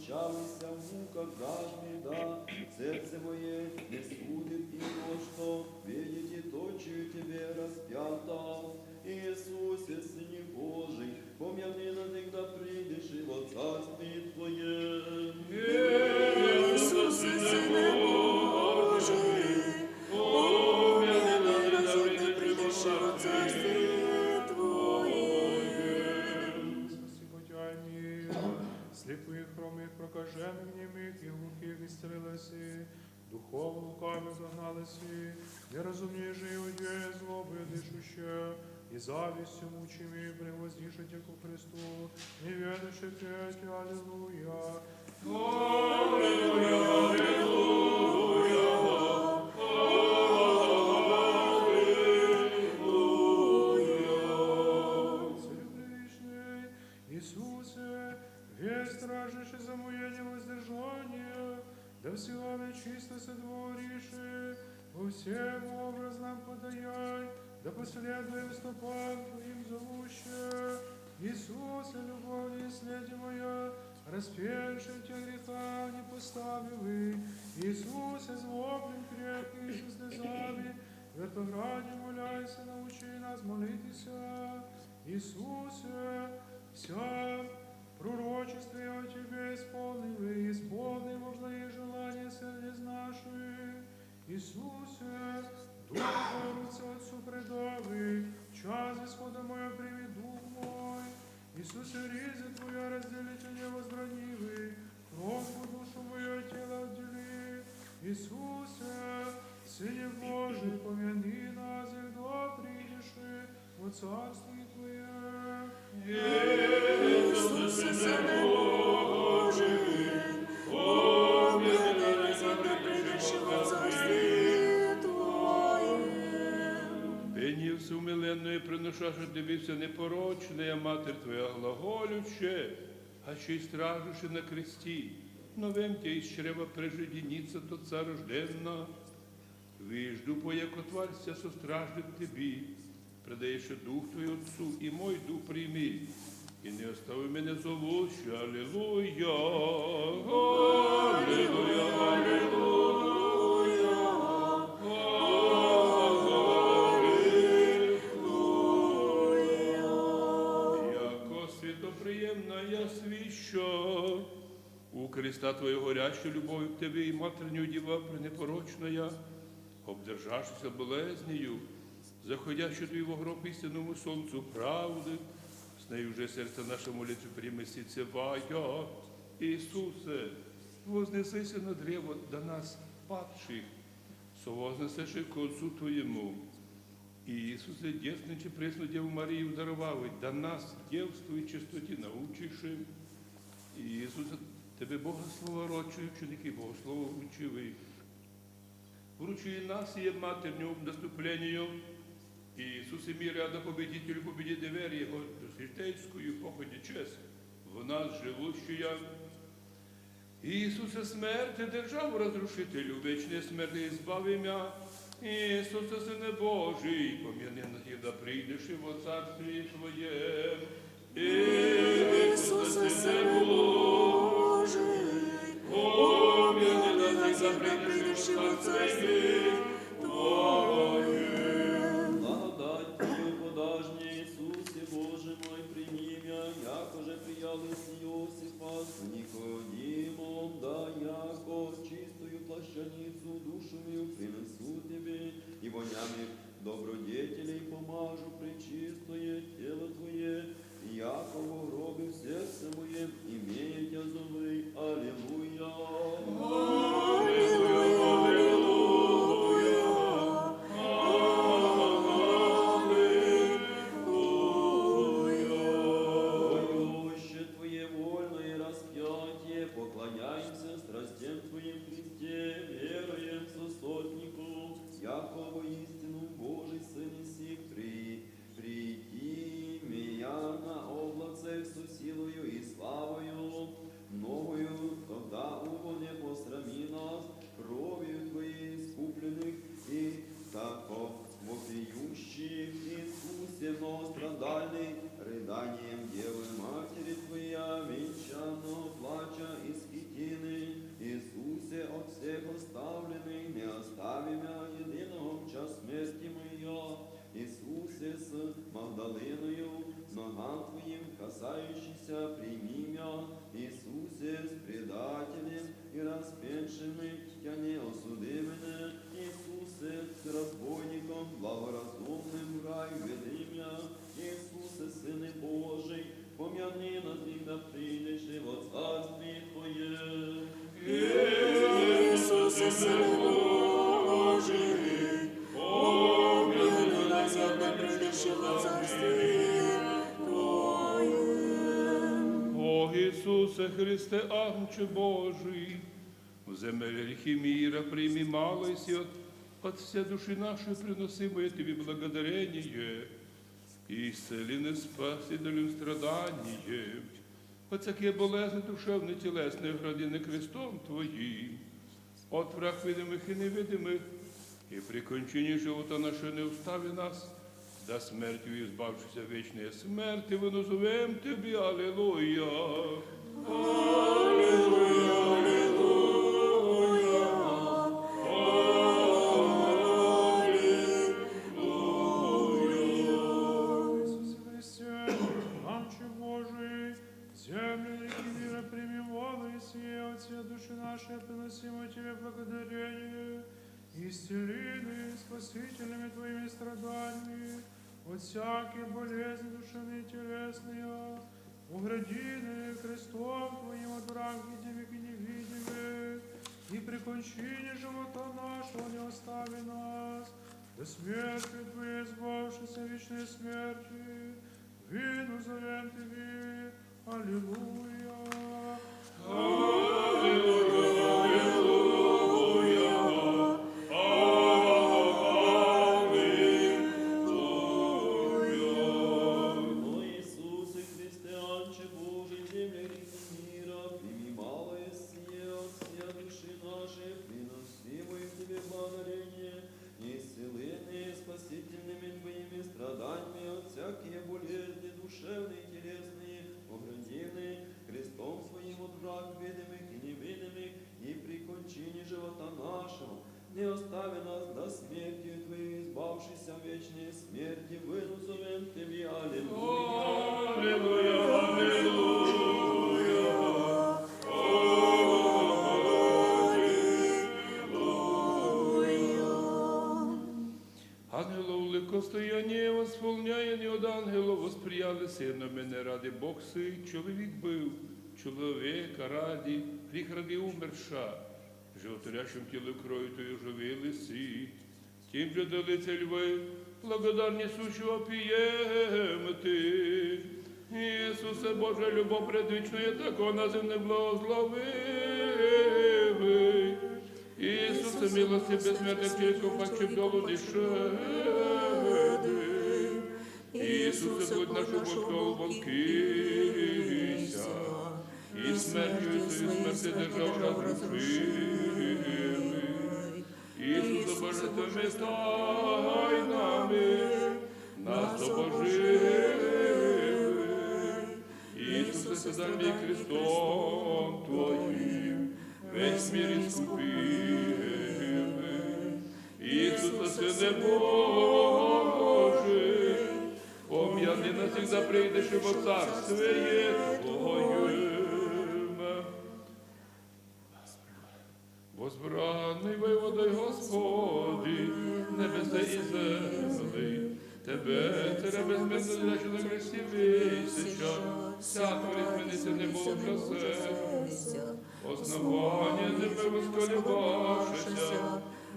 скончалися в муках жажды, да, сердце мое не судит и то, что видите, точию тебе распято. Иисусе, Сыне Божий, помяни навсегда придешь и во Царстве Твоем. Ісусе, Сине Божий, помяни нас, не прийдеш у Царстві Твоїм. Спаси мир, слепых, хромых, прокажених, німих і глухих ісцелилися, духов лукавих загналися, неразумніше іудеї злоби дишуще, і завістю мучими превоздішать ко Христу, не ведаше п'ять, аллилуйя. Царевичный Иисусе, весь стражище за мое невоздержание, да всего нечисто сотвориши, во всем образ нам подаяй, да последуем стопам Твоим зовуще. Иисусе, любовь и следи моя, распевший Тебя греха не поставил. Иисусе, злоблен крепкий, со слезами, в вертограде моляйся, научи нас молитися. Иисусе, вся пророчестве о Тебе исполнил, исполни во благие желания сердец наших. Иисусе, Дух руце Отцу предавы, час исхода моя прими Дух мой. Иисусе, ризе Твоя разделите невозбранивый, кровь душу мое тело отдели. Иисусе, Сыне Божий, помяни нас, и до придешь во Царстве Твое. Ісусе, Сине Божий, помяни нас, не прийдеш у Царстві Твоїм. Пені всеумиленної приноша, що дивився непорочне, а матір Твоя глаголюче, а ще й стражучи на кресті, новем тя із чрева прежеденіться до Отца рожденна. Вижду, пояко тварся состражден Тебі, предаєш дух Твій Отцу, і мой дух прийми, і не остави мене зовущу. Алілуя, алілуя, алілуя, яко святоприємна я свіща, у креста Твою горящу любов'ю к Тебе і матерню діва пренепорочна я, обдержавшися болезнею, заходящу Твій во гроб істинному сонцу правди, з нею вже серце наше молитву приміститься вая. Ісусе, вознесися на древо до нас падших, совознесеши к Отцу Твоєму. І Ісусе, дєсничи пресну Діву Марію дарував, до нас дівству і чистоті научивши. І Ісусе, Тебе Богослова рочою, ученики Богослова вручили. Вручи нас и матерню наступлению. Иисусе, мир ряда победителю, победи двери Его житейскую походе честь в нас живущая. Иисусе, смерти державу разрушителю, вечной смерти избави мя. Иисусе, Сыне Божий, помяни нас, когда придешь во Царстве Твоем. Ісусе, Сине Божий, помяни нас, когда прийдеш у Царстві Твоєм. Благодать Твою подажні, Иисусе, Боже мой, прими мя, яко же прияли с Иосифа, с Никодимом, да яко чистую плащаницу душу мою принесу Тебе, и вонями добродетелей помажу пречистое тело Твое, яко в гробе в сердце моем имея Тя зову. Христе, Агнче Божий, в земле грехи мира прими малость от все души нашей приносимое Тебе благодарение, и исцели нас спасительным страданием, от всякие болезни душевные, телесные, градины крестом Твоим, от враг видимых и невидимых, и при кончині живота нашего не устави нас, да смертью избавшися вечной смерти, вынузовем Тебе, Аллилуйя. Иисусе Христе, Агнче Божий, землю реки мира прими молодость, и от всей души нашей приносимо Тебе благодарение, исцелены спасительными Твоими страданиями, от всякие болезни душевные и телесные, уградины крестом Твоим от враг видимых и невидимых, и при кончине живота нашего не остави нас, до смерти Твоей избавшейся вечной смерти, вину зовем Тебе, Аллилуйя. О Иисусе Христе, Агнче Божий, земля грехи мира, прими малое сие от всея души нашей, приносимое Тебе благодарение, исцеленные спасительными Твоими страданиями от всякие болезни душевные и телесные, оградины крестом Своим от враг видимых и невидимых, и при кончине живота нашего не остави нас до смерти Твоей, избавшейся вечной смерти, выносовем Тебе, Аллилуйя. Ангелов ликостояние восполняє не од ангелов восприяли сина мене ради Бог сий, чоловік бив, чоловіка раді, гріх ради умерша, животворящим тіло кров'ю тою живили си. Тим же до лиця льви, благодарні сущого п'єм ти. Ісусе Боже, любов предвічної, тако на земне благословивий. Ісусе, милості безсмертних тільки паче долу дишеди. Ісусе, будь нашу Божку волкися, і смертю свою смерти держав розрушили. Ісусе, Боже, Ти стай нами, нас обожили. Ісусе, седай мій Христом Твоїм, весь мир искупил. Иисусе, Сыне Божий, пом'яни навсегда прийдеш во царствие Твоем. Возбранний виводай, Господи, небеса і земли, Тебе, Царя безмежно, що на хресті висяча, вся творить не було часе. Основание земли восколебавшися,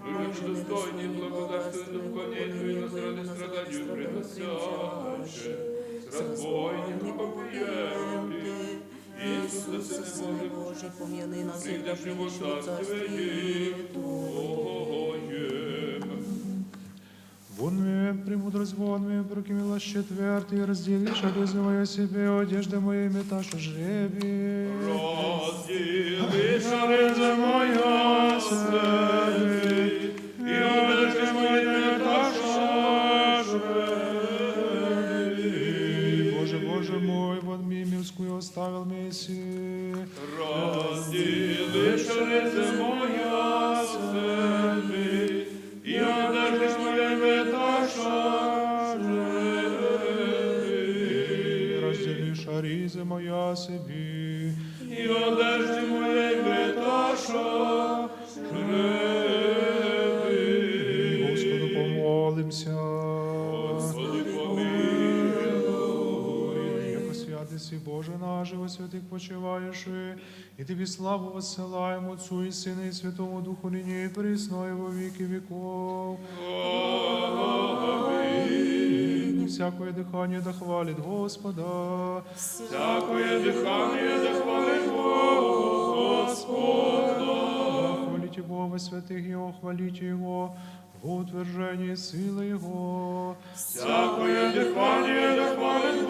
мы недостойні благодарственны вклонению Твоей нас ради страданию приносяще, с разбойником попиемки, Иисусе, Сыне Божий, пом'яни нас, придешь его царствие Твоем. Вон мне, премудрость вон мне, руки милость четвертый, разделишь, обязывая себе одежды моей меташа жребий. Разделишь оружие моя святый, и обедешь моей меташа жребий. Боже, Боже мой, вон мне мирскую оставил Месси. Разделишь оружие моя святый, и обедешь моей меташа жребий. Разделишь аризы моя себе. И одежде моей меташа жребий. Господу помолимся. Господи, помилуй. Яко святый си Боже наш, во святых почиваешь, и Тебе славу воссылаем Отцу и Сыну и Святому Духу, ныне и присно, и во веки веков. Аминь. всякое дыхание да хвалит Господа. Всякое дыхание да хвалит Господа. Хвалите Бога, святых Его, хвалите Его, в утверждении силы Его. Всякое дыхание да хвалит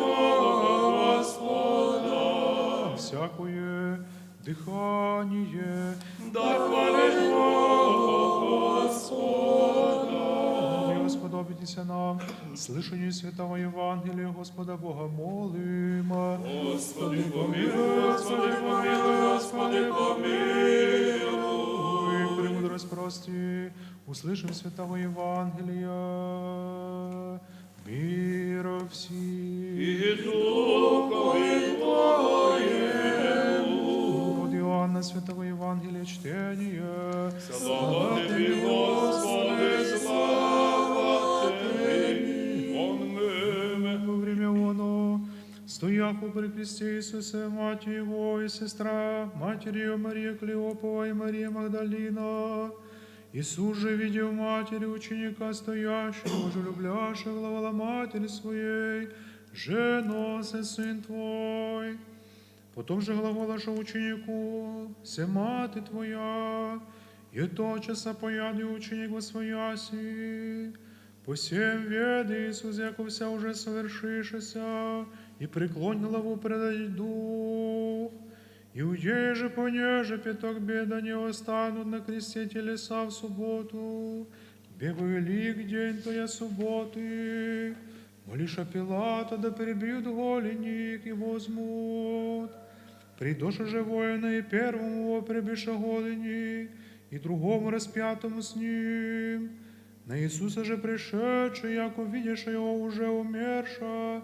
Господа. Всякое дыхание Да хвалит Господа. и сподобитесь нам, слышание святого Евангелия Господа Бога молим. Господи помилуй, Господи помилуй, Господи помилуй. Премудрость прости, услышим святого Евангелия. Мира всем. И Духові Твоєму. От Иоанна святого Евангелия чтение. Слава Тобі, Господи, слава Тобі. Аминь. Во время оно, стояху при кресте Иисуса, мать Его и сестра, матерь ее Мария Клеопова и Мария Магдалина. Иисус же, видел матери ученика стоящего, же любляшего, главала матери своей, «Женосе, сын твой». Потом же глаголаша ученику, «Се мати твоя». И тотчас пояди ученик во свояси. По сем веди Иисус, яко вся уже совершишеся, и преклонил главу предать дух. Иудеи же, понеже пяток беда не останут на кресте телеса в субботу, бе велик день тоя субботы, молиша Пилата, да перебьют голенник и возьмут. Придоша же воина и первому его прибиша голенник, и другому распятому с ним. На Иисуса же пришедший, яко видишь его уже умерша,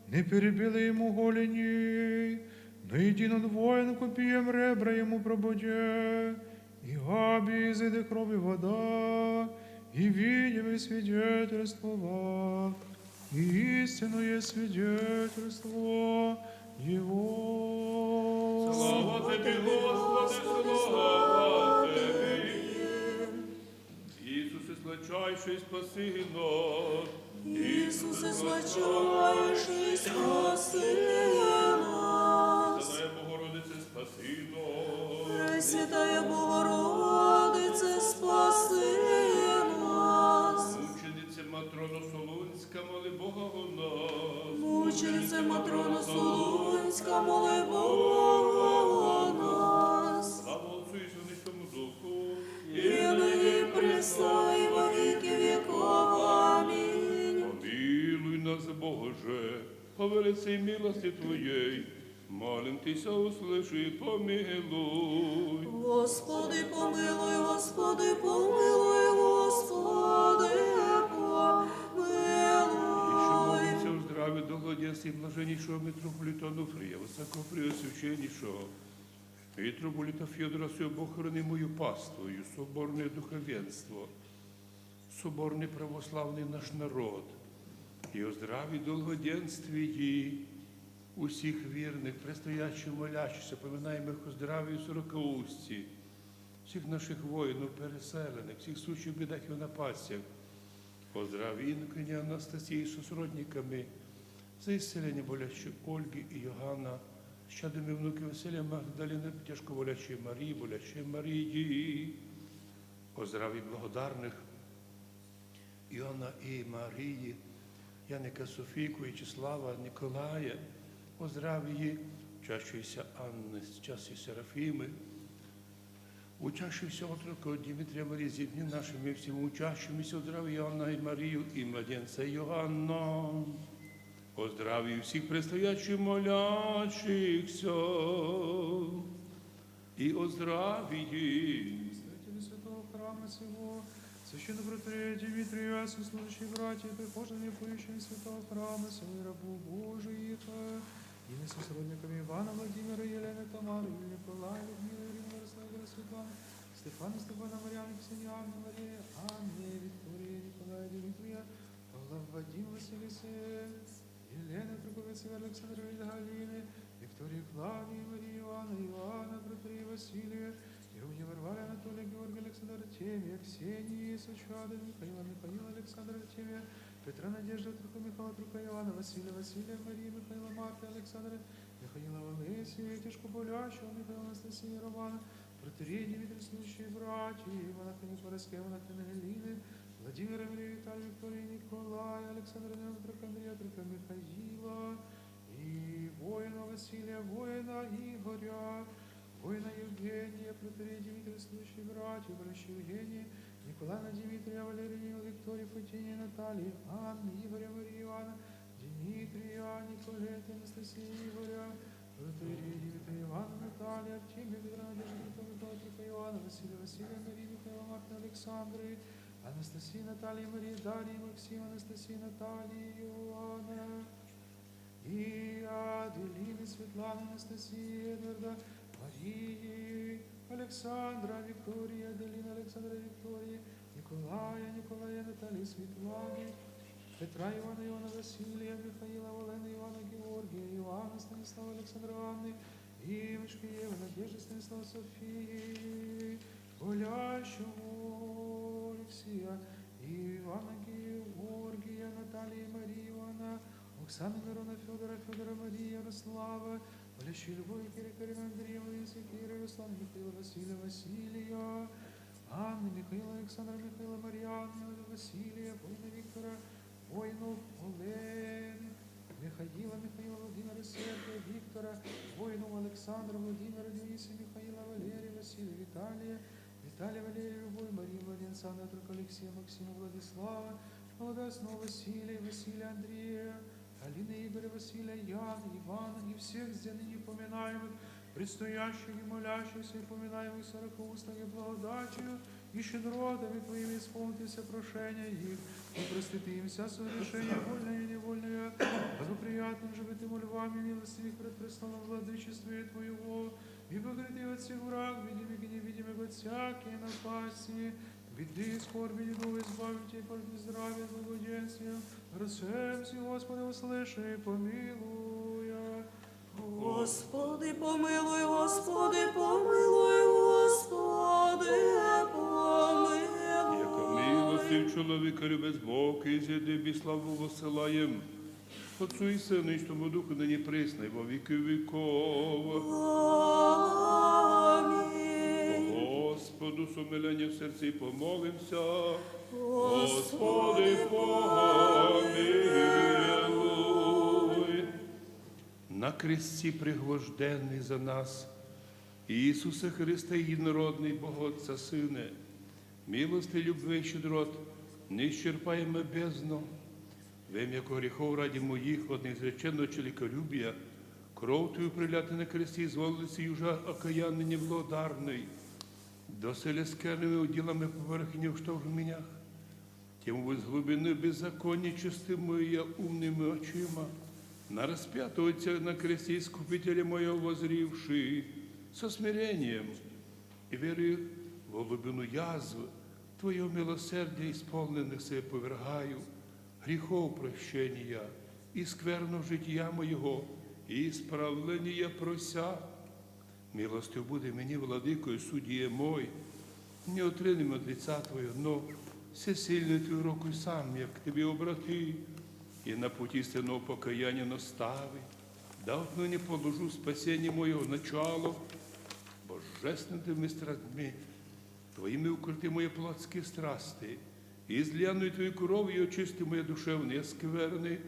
не перебили ему голени, но един воин копием ребра ему прободе, и габи изыды крови вода, и видимое свидетельство, и истинное свидетельство Его. Слава Тобі, Господи, слава Тобі. Ісусе, сладчайший, спаси нас. Ісусе, сладчайший, спаси нас. Пресвятая Богородице, спаси нас. Пресвятая Богородице, спаси нас. Мучениця Матрона Солунська, моли Бога о нас. Мучениця Матрона Солунська, моли Бога о нас. Слава Отцу і Сину і Святому Духу. І нині присно, і во віки віков. Амінь. Помилуй нас, Боже, по великій милості Твоєї. Молим Тися, услыши, помилуй. Господи, помилуй, Господи, помилуй, Господи, Що помилуй. молиться у здраві, довгоденстві, блаженнішого митрополита Онуфрія, високопреосвященнішого, митрополита Фьодора, сього Бог храни мою паствою, соборне духовенство, соборний православний наш народ, і у здраві, довгоденстві її, усіх вірних, предстоящих молящихся, поминаємо їх у здраві у сорокаусті, всіх наших воїнів, переселених, всіх сучих бідах і напастях, по здраві інокині Анастасії з сусродниками, за ісцелення болящої Ольги і Йоганна, щадими внуки Василія Магдалини, тяжко болящої Марії, болящої Марії, о здраві благодарних Іоанна і Марії, Яника Софійку, Вячеслава, Николая, о здравії учащоїся Анни, часі Серафіми, учащийся отрока Дмитрия Марии, зібні нашими всім учащимися, о здраві Іоанна і Марію, і младенця Йоанна, о здраві всіх предстоящих молящихся, і о здравії Святителю святого храма сего, священный протоиерей Дмитрия, сослужащие братья, прихожане, поющими святого храма сего и рабу Божиих, и мы со сродниками Ивана, Владимира, Елены, Тамары, Юлии, Николая, Людмилы, Ирины, Ярослава, Светланы, Стефана, Степана, Марьяны, Ксения, Анны, Мария, Анны, Виктория, Николая, Дмитрия, Павла, Вадима, Василисы, Елены, Труковицы, Александра, Галины, Виктории, Клавии, Марии, Иоанна, Иоанна, Протоиерей Василия, Ируни, Варвара, Анатолия, Георгия, Александра, Артемия, Ксении, Сучада, Михаила, Александра, Артемия, Петра Надежда, Трука Михайла, Трука Івана, Василія, Марії, Михайла, Марти, Олександра, Михаїла Валесія, тяжко болящого, Михайла Анастасії, Романа, протерії відріснущі браті, монахині Параскева, монахини Галіни, Владимира, Марії, Віталія, Вікторії, Ніколая, Олександра, Трука Андрія, Трука Михаїла, і воїна Василія, воїна Ігоря, воїна Євгенія, протерії відріснущі браті, Борщі Євгенії, Николая Дмитрия, Валерия, Виктории, Фатине, Натальи, Анны, Игоря, Марии, Ивана, Дмитрия, Николета, Анастасии, Игоря, Протеерия, Дмитрия, Ивана, Наталья, Артемия, Петра, Надежда, Николая, Трика, Ивана, Василия, Марии, Михаила, Марта, Александры, Анастасии, Натальи, Марии, Дарьи, Максима, Анастасии, Натальи, Иоанна, и Аделины, Светланы, Анастасии, Эдварда, Марии, Александра, Виктория, Аделина, Александра, Виктория, Николая, Натальи, Светланы, Петра, Ивана, Василия, Михаила, Олена, Ивана, Георгия, Ивана, Станислава, Александра, Анны, Ивочки, Евы, Надежды, Станислава, Софии, Болящего, Алексея, Ивана, Георгия, Натальи, Марии, Ивана, Оксаны, Мирона, Федора, Марии, Ярослава, Болящий Любовь, Кирилл, Карина, Андрея, Лариса, Кира, Руслан, Михаила, Василия, Анны, Михаила, Александра, Михаила, Марьяна, Василия, воина Виктора, воинов Олены, Михаила, Владимира, Сергия, Виктора, воинов Александра, Владимира, Дениса, Михаила, Валерия, Василия, Виталия, Валерия, Любовь, Мария, Владимира, Анатолия, Алексея, Максима, Владислава, молодая снова Василия, Андрея, Алины, Игоря, Василия, Яна, Ивана и всех здесь ныне поминаемых, предстоящих и молящихся и поминаемых сорокоустных и благодатью, и щедротами Твоими исполнитесь прошения их, и простите им вся согрешения, вольное и невольное, благоприятным же Ты мольвами милостивых пред престолом владычестве Твоего, и покрыты от всех враг, видимых и невидимых от всякие напасти, беды, скорби, недовы, избавите, и пользу здравия, благоденствия, рассемся, Господи, услыши и помилуй. Господи, помилуй, Господи, помилуй, Господи, помилуй. Яко милостив чоловіка любець Бог, і з'єдним славу восилаєм, Отцу і Сину, і Святому Духу, нині присно, і во віки віков. Амінь. Господу сумилення в серці помолимся. Господи, помилуй. На кресті пригвожденний за нас, Ісусе Христе, єдинородний Бог Отця Сине, милости, любви, щедрот, неисчерпаемо бездно, вим'яко гріхов раді моїх, от неізреченного чоловіколюбія, кров Твою приляти на кресті, зволилися і уже окаянний неблагодарний, доселе скверними уділами поверхнів, що в менях, тем з глибини беззаконні чистими я умними очима, на распятого Отця на кресте Искупителя моего возривши, со смирением и верою в глубину язв Твоего милосердия исполненных себе повергаю, грехов прощения и скверну життя моего, и исправления прося. Милостив буде мені, владикою, суддіє мой, не отринем от лица Твоего, но всесильную Твою руку сам, як к Тебе обрати, и на пути истинного покаяния настави, да отныне положу спасение мое начало, божественными страстьми, Твоими укрыты мои плотские страсти, и излянную Твою кровью очисти мои душевные скверны,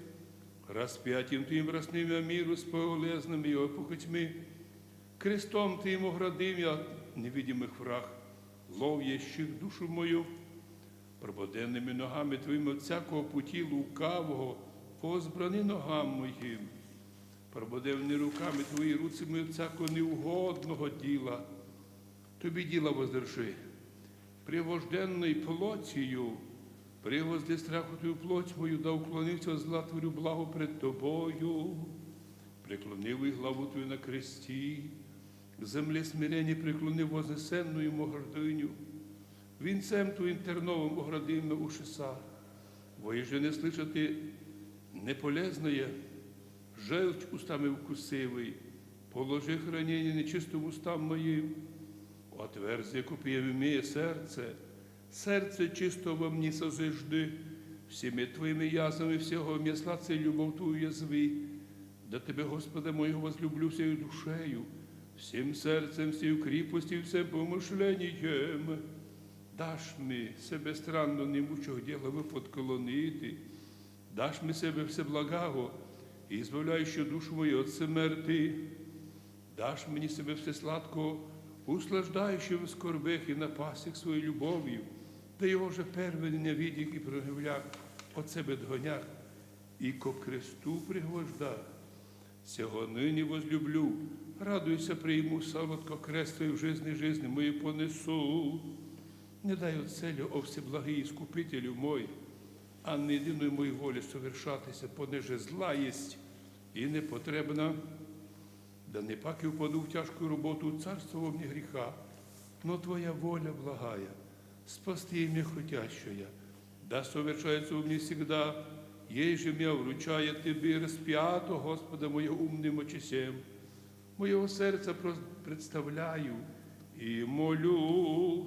распятием Твоим расними миру с полезными и опухотьми, крестом Твоим оградим я от невидимых враг, ловящих душу мою, прободенними ногами Твоїми от всякого путі лукавого, позбрани ногам моїм, прободеними руками Твої, руцями от всякого неугодного діла, Тобі діла воздержи, привожденною плотію, привозди страху Твою плоть мою, да уклонився зла Творю благо пред Тобою, преклонив і главу Твою на кресті, к землі смирення преклонив вознесенную гординю, вінцем Твоїм терновим оградиме ушеса, воєже не слышати неполезное, желчь устами вкусивый, положи хранение нечистым устам моим, отверзи, купи имея серце чисто во мне созижди, всіми Твоїми яснами всього м'ясла це любов Твою язви. До Тебе, Господа моєго, возлюблю всею душею, всім серцем, всею кріпостю, всем помишленням. Даш ми себе странно немучого діла виподколонити, даш ми себе всеблагого і збавляючи душу мою від смерти, даш мені себе всесладкого, услаждаючи в скорбих і напастях своєю любов'ю, та його вже перве ненавидях і проявлях от себе дгонях, і ко кресту пригвожда. Сього нині возлюблю, радуйся, прийму солодко крест Твій в жизни мої понесу. Не дай оцелю, о всеблагий Іскупителю мой, а не єдиною моїй волі совершатися, понеже зла єсть і непотребна. Да не пак і впаду в тяжку роботу царство мені гріха, но Твоя воля благая, спасти меня хотящая, да совершается у меня всегда, ей же меня вручает Тебе распято, Господа моего умным очисем. Моего сердца представляю и молю,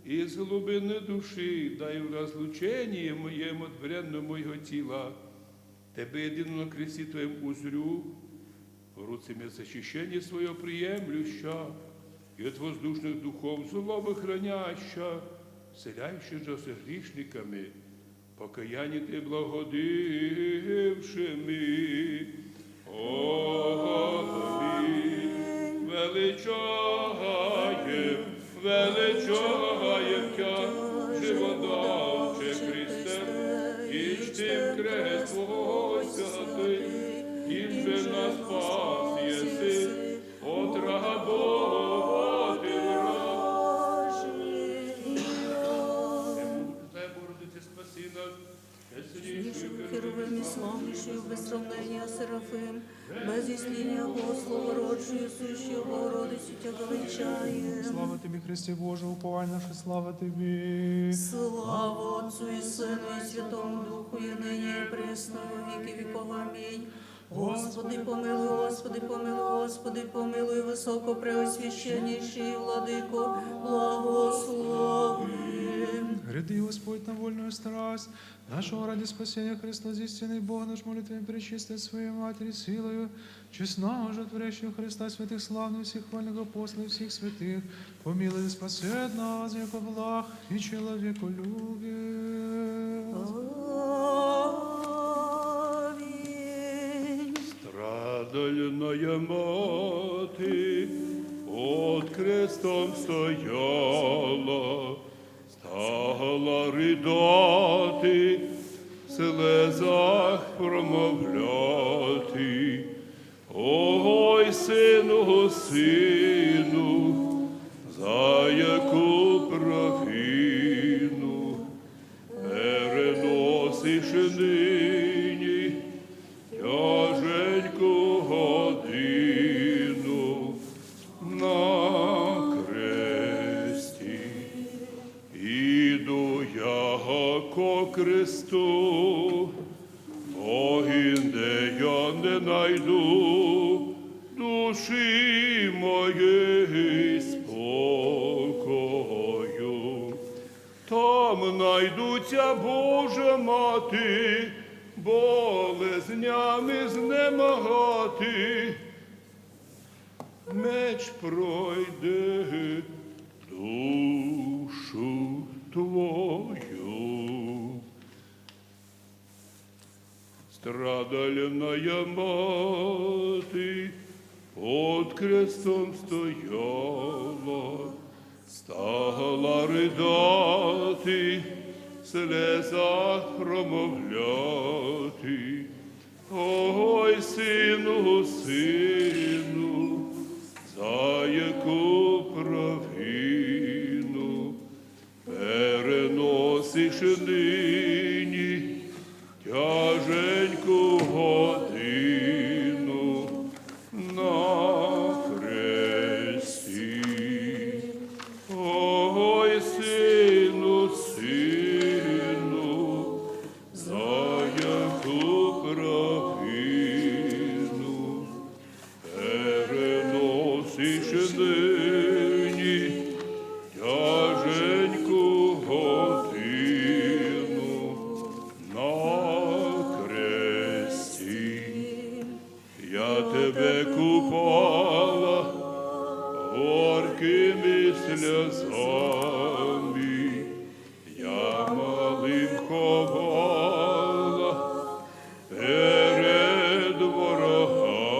из глубины души дай в разлучении моем от бренного моего тела. Тебе едино на кресте Твоем узрю, в руце мне защищение свое приемлюща, и от воздушных духов злобы храняща, вселяющих же с грішниками, покаяние Ты благодившими. Аминь. Величаєм Тя, живодавче Христе, і чтим крест Твой святий, і же нас спас єси, от работи Богородице, спаси нас, Сильнейшим Херувим и славнейшую без сравнения Серафим, без исления Господа, родшую сущую Богородицу Тя величаем. Слава Тобі, Христе Боже, уповання наше, слава Тобі. Слава Отцу и Сыну и Святому Духу, и ныне и пресно, и во веки веков. Аминь. Господи помилуй, Господи помилуй, Господи помилуй, високо преосвященнейший Владико, благослови. Гряди, Господь, на вольную страсть нашего ради спасения Христос, истинный Бог наш, молитвами пречистой Своей Матери, силою, честного животворящего Христа, святых славных, всех хвальных апостолов, всех святых, помилуй и спасет нас, яко благ и человеколюбие. Аминь. Страдальная мати, от крестом стояла, стала ридати, в слезах промовляти. Ой, сину, сину, за яку провину переносиш нині тяженьку годину на кресті. Іду я ко кресту, огінде я не найду душі моєї спокою. Там найдуться Божа мати, болезнями знемагати. Меч пройде душу Твою. Страдальная мати под крестом стояла, стала ридати, в слезах промовляти. Ой, сину, сину, за яку провину переносиш нині тяженьку годину на хресті. Ой, сину, сину, за яку провину переносиш нині тяженьку годину сльозами, я малим ховала перед ворогами,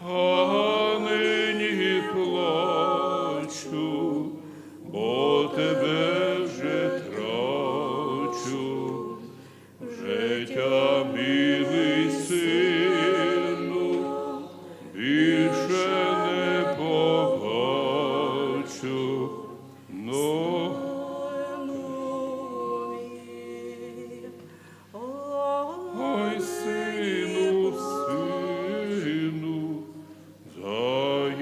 а нині плачу, бо тебе вже трачу. Життя, милий сину, більше не побачу, но ой, сину, сину, за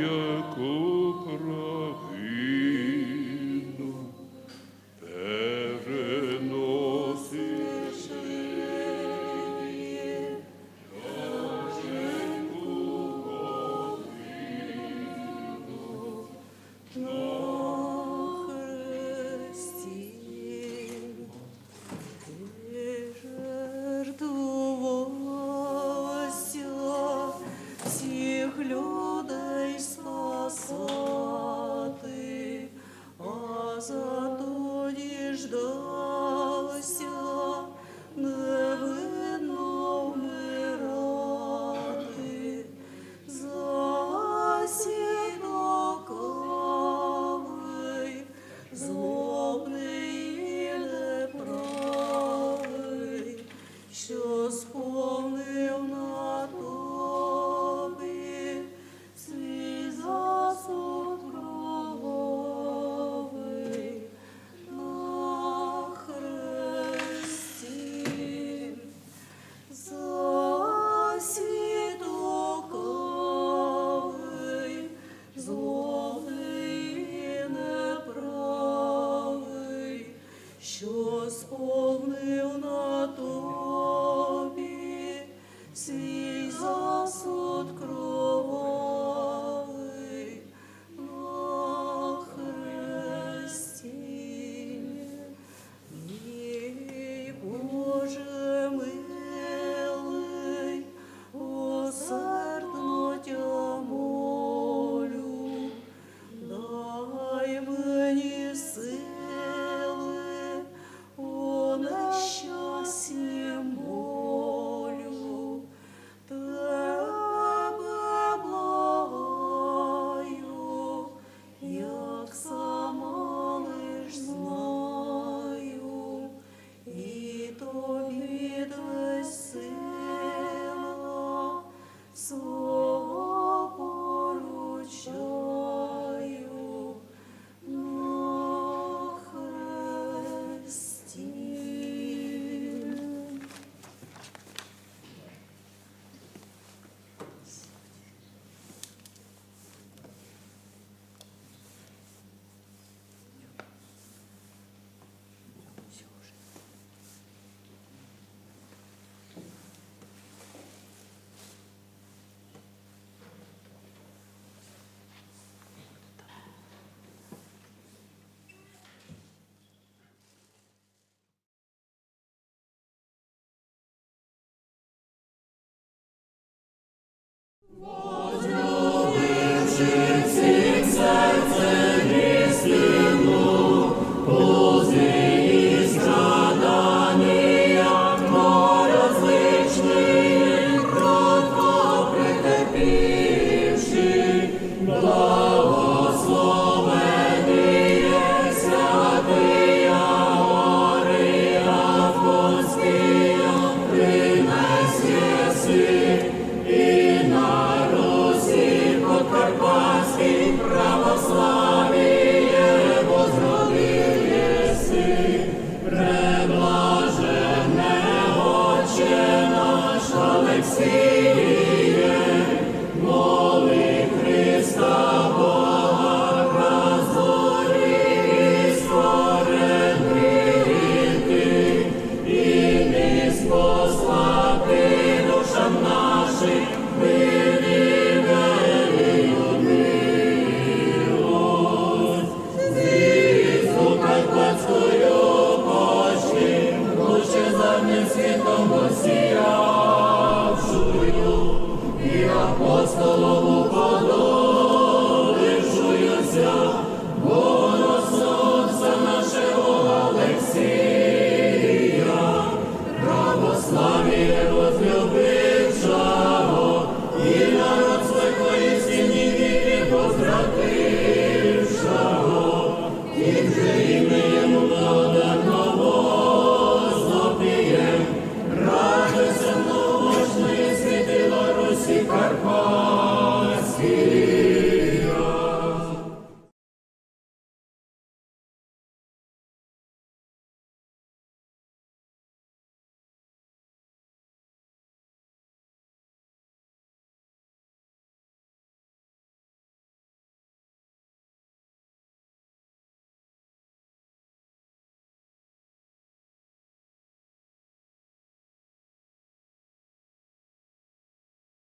яку провину переносиш всіх людей спасати, а зато діждався невинно вмирати. Засідокавий, злобний і неправий, що сповнив на тобі свій засуд кровавий на хресті. Засідокавий, злобний і неправий, що сповнив на тобі свій засуд кровавий на хресті. Мій Боже милий, усердно тя молю, дай мені сили у нещасні молю. Тебе благаю, як сама лиш знаю, і тобі дай сила свого поручаю на хресті. І народ церковь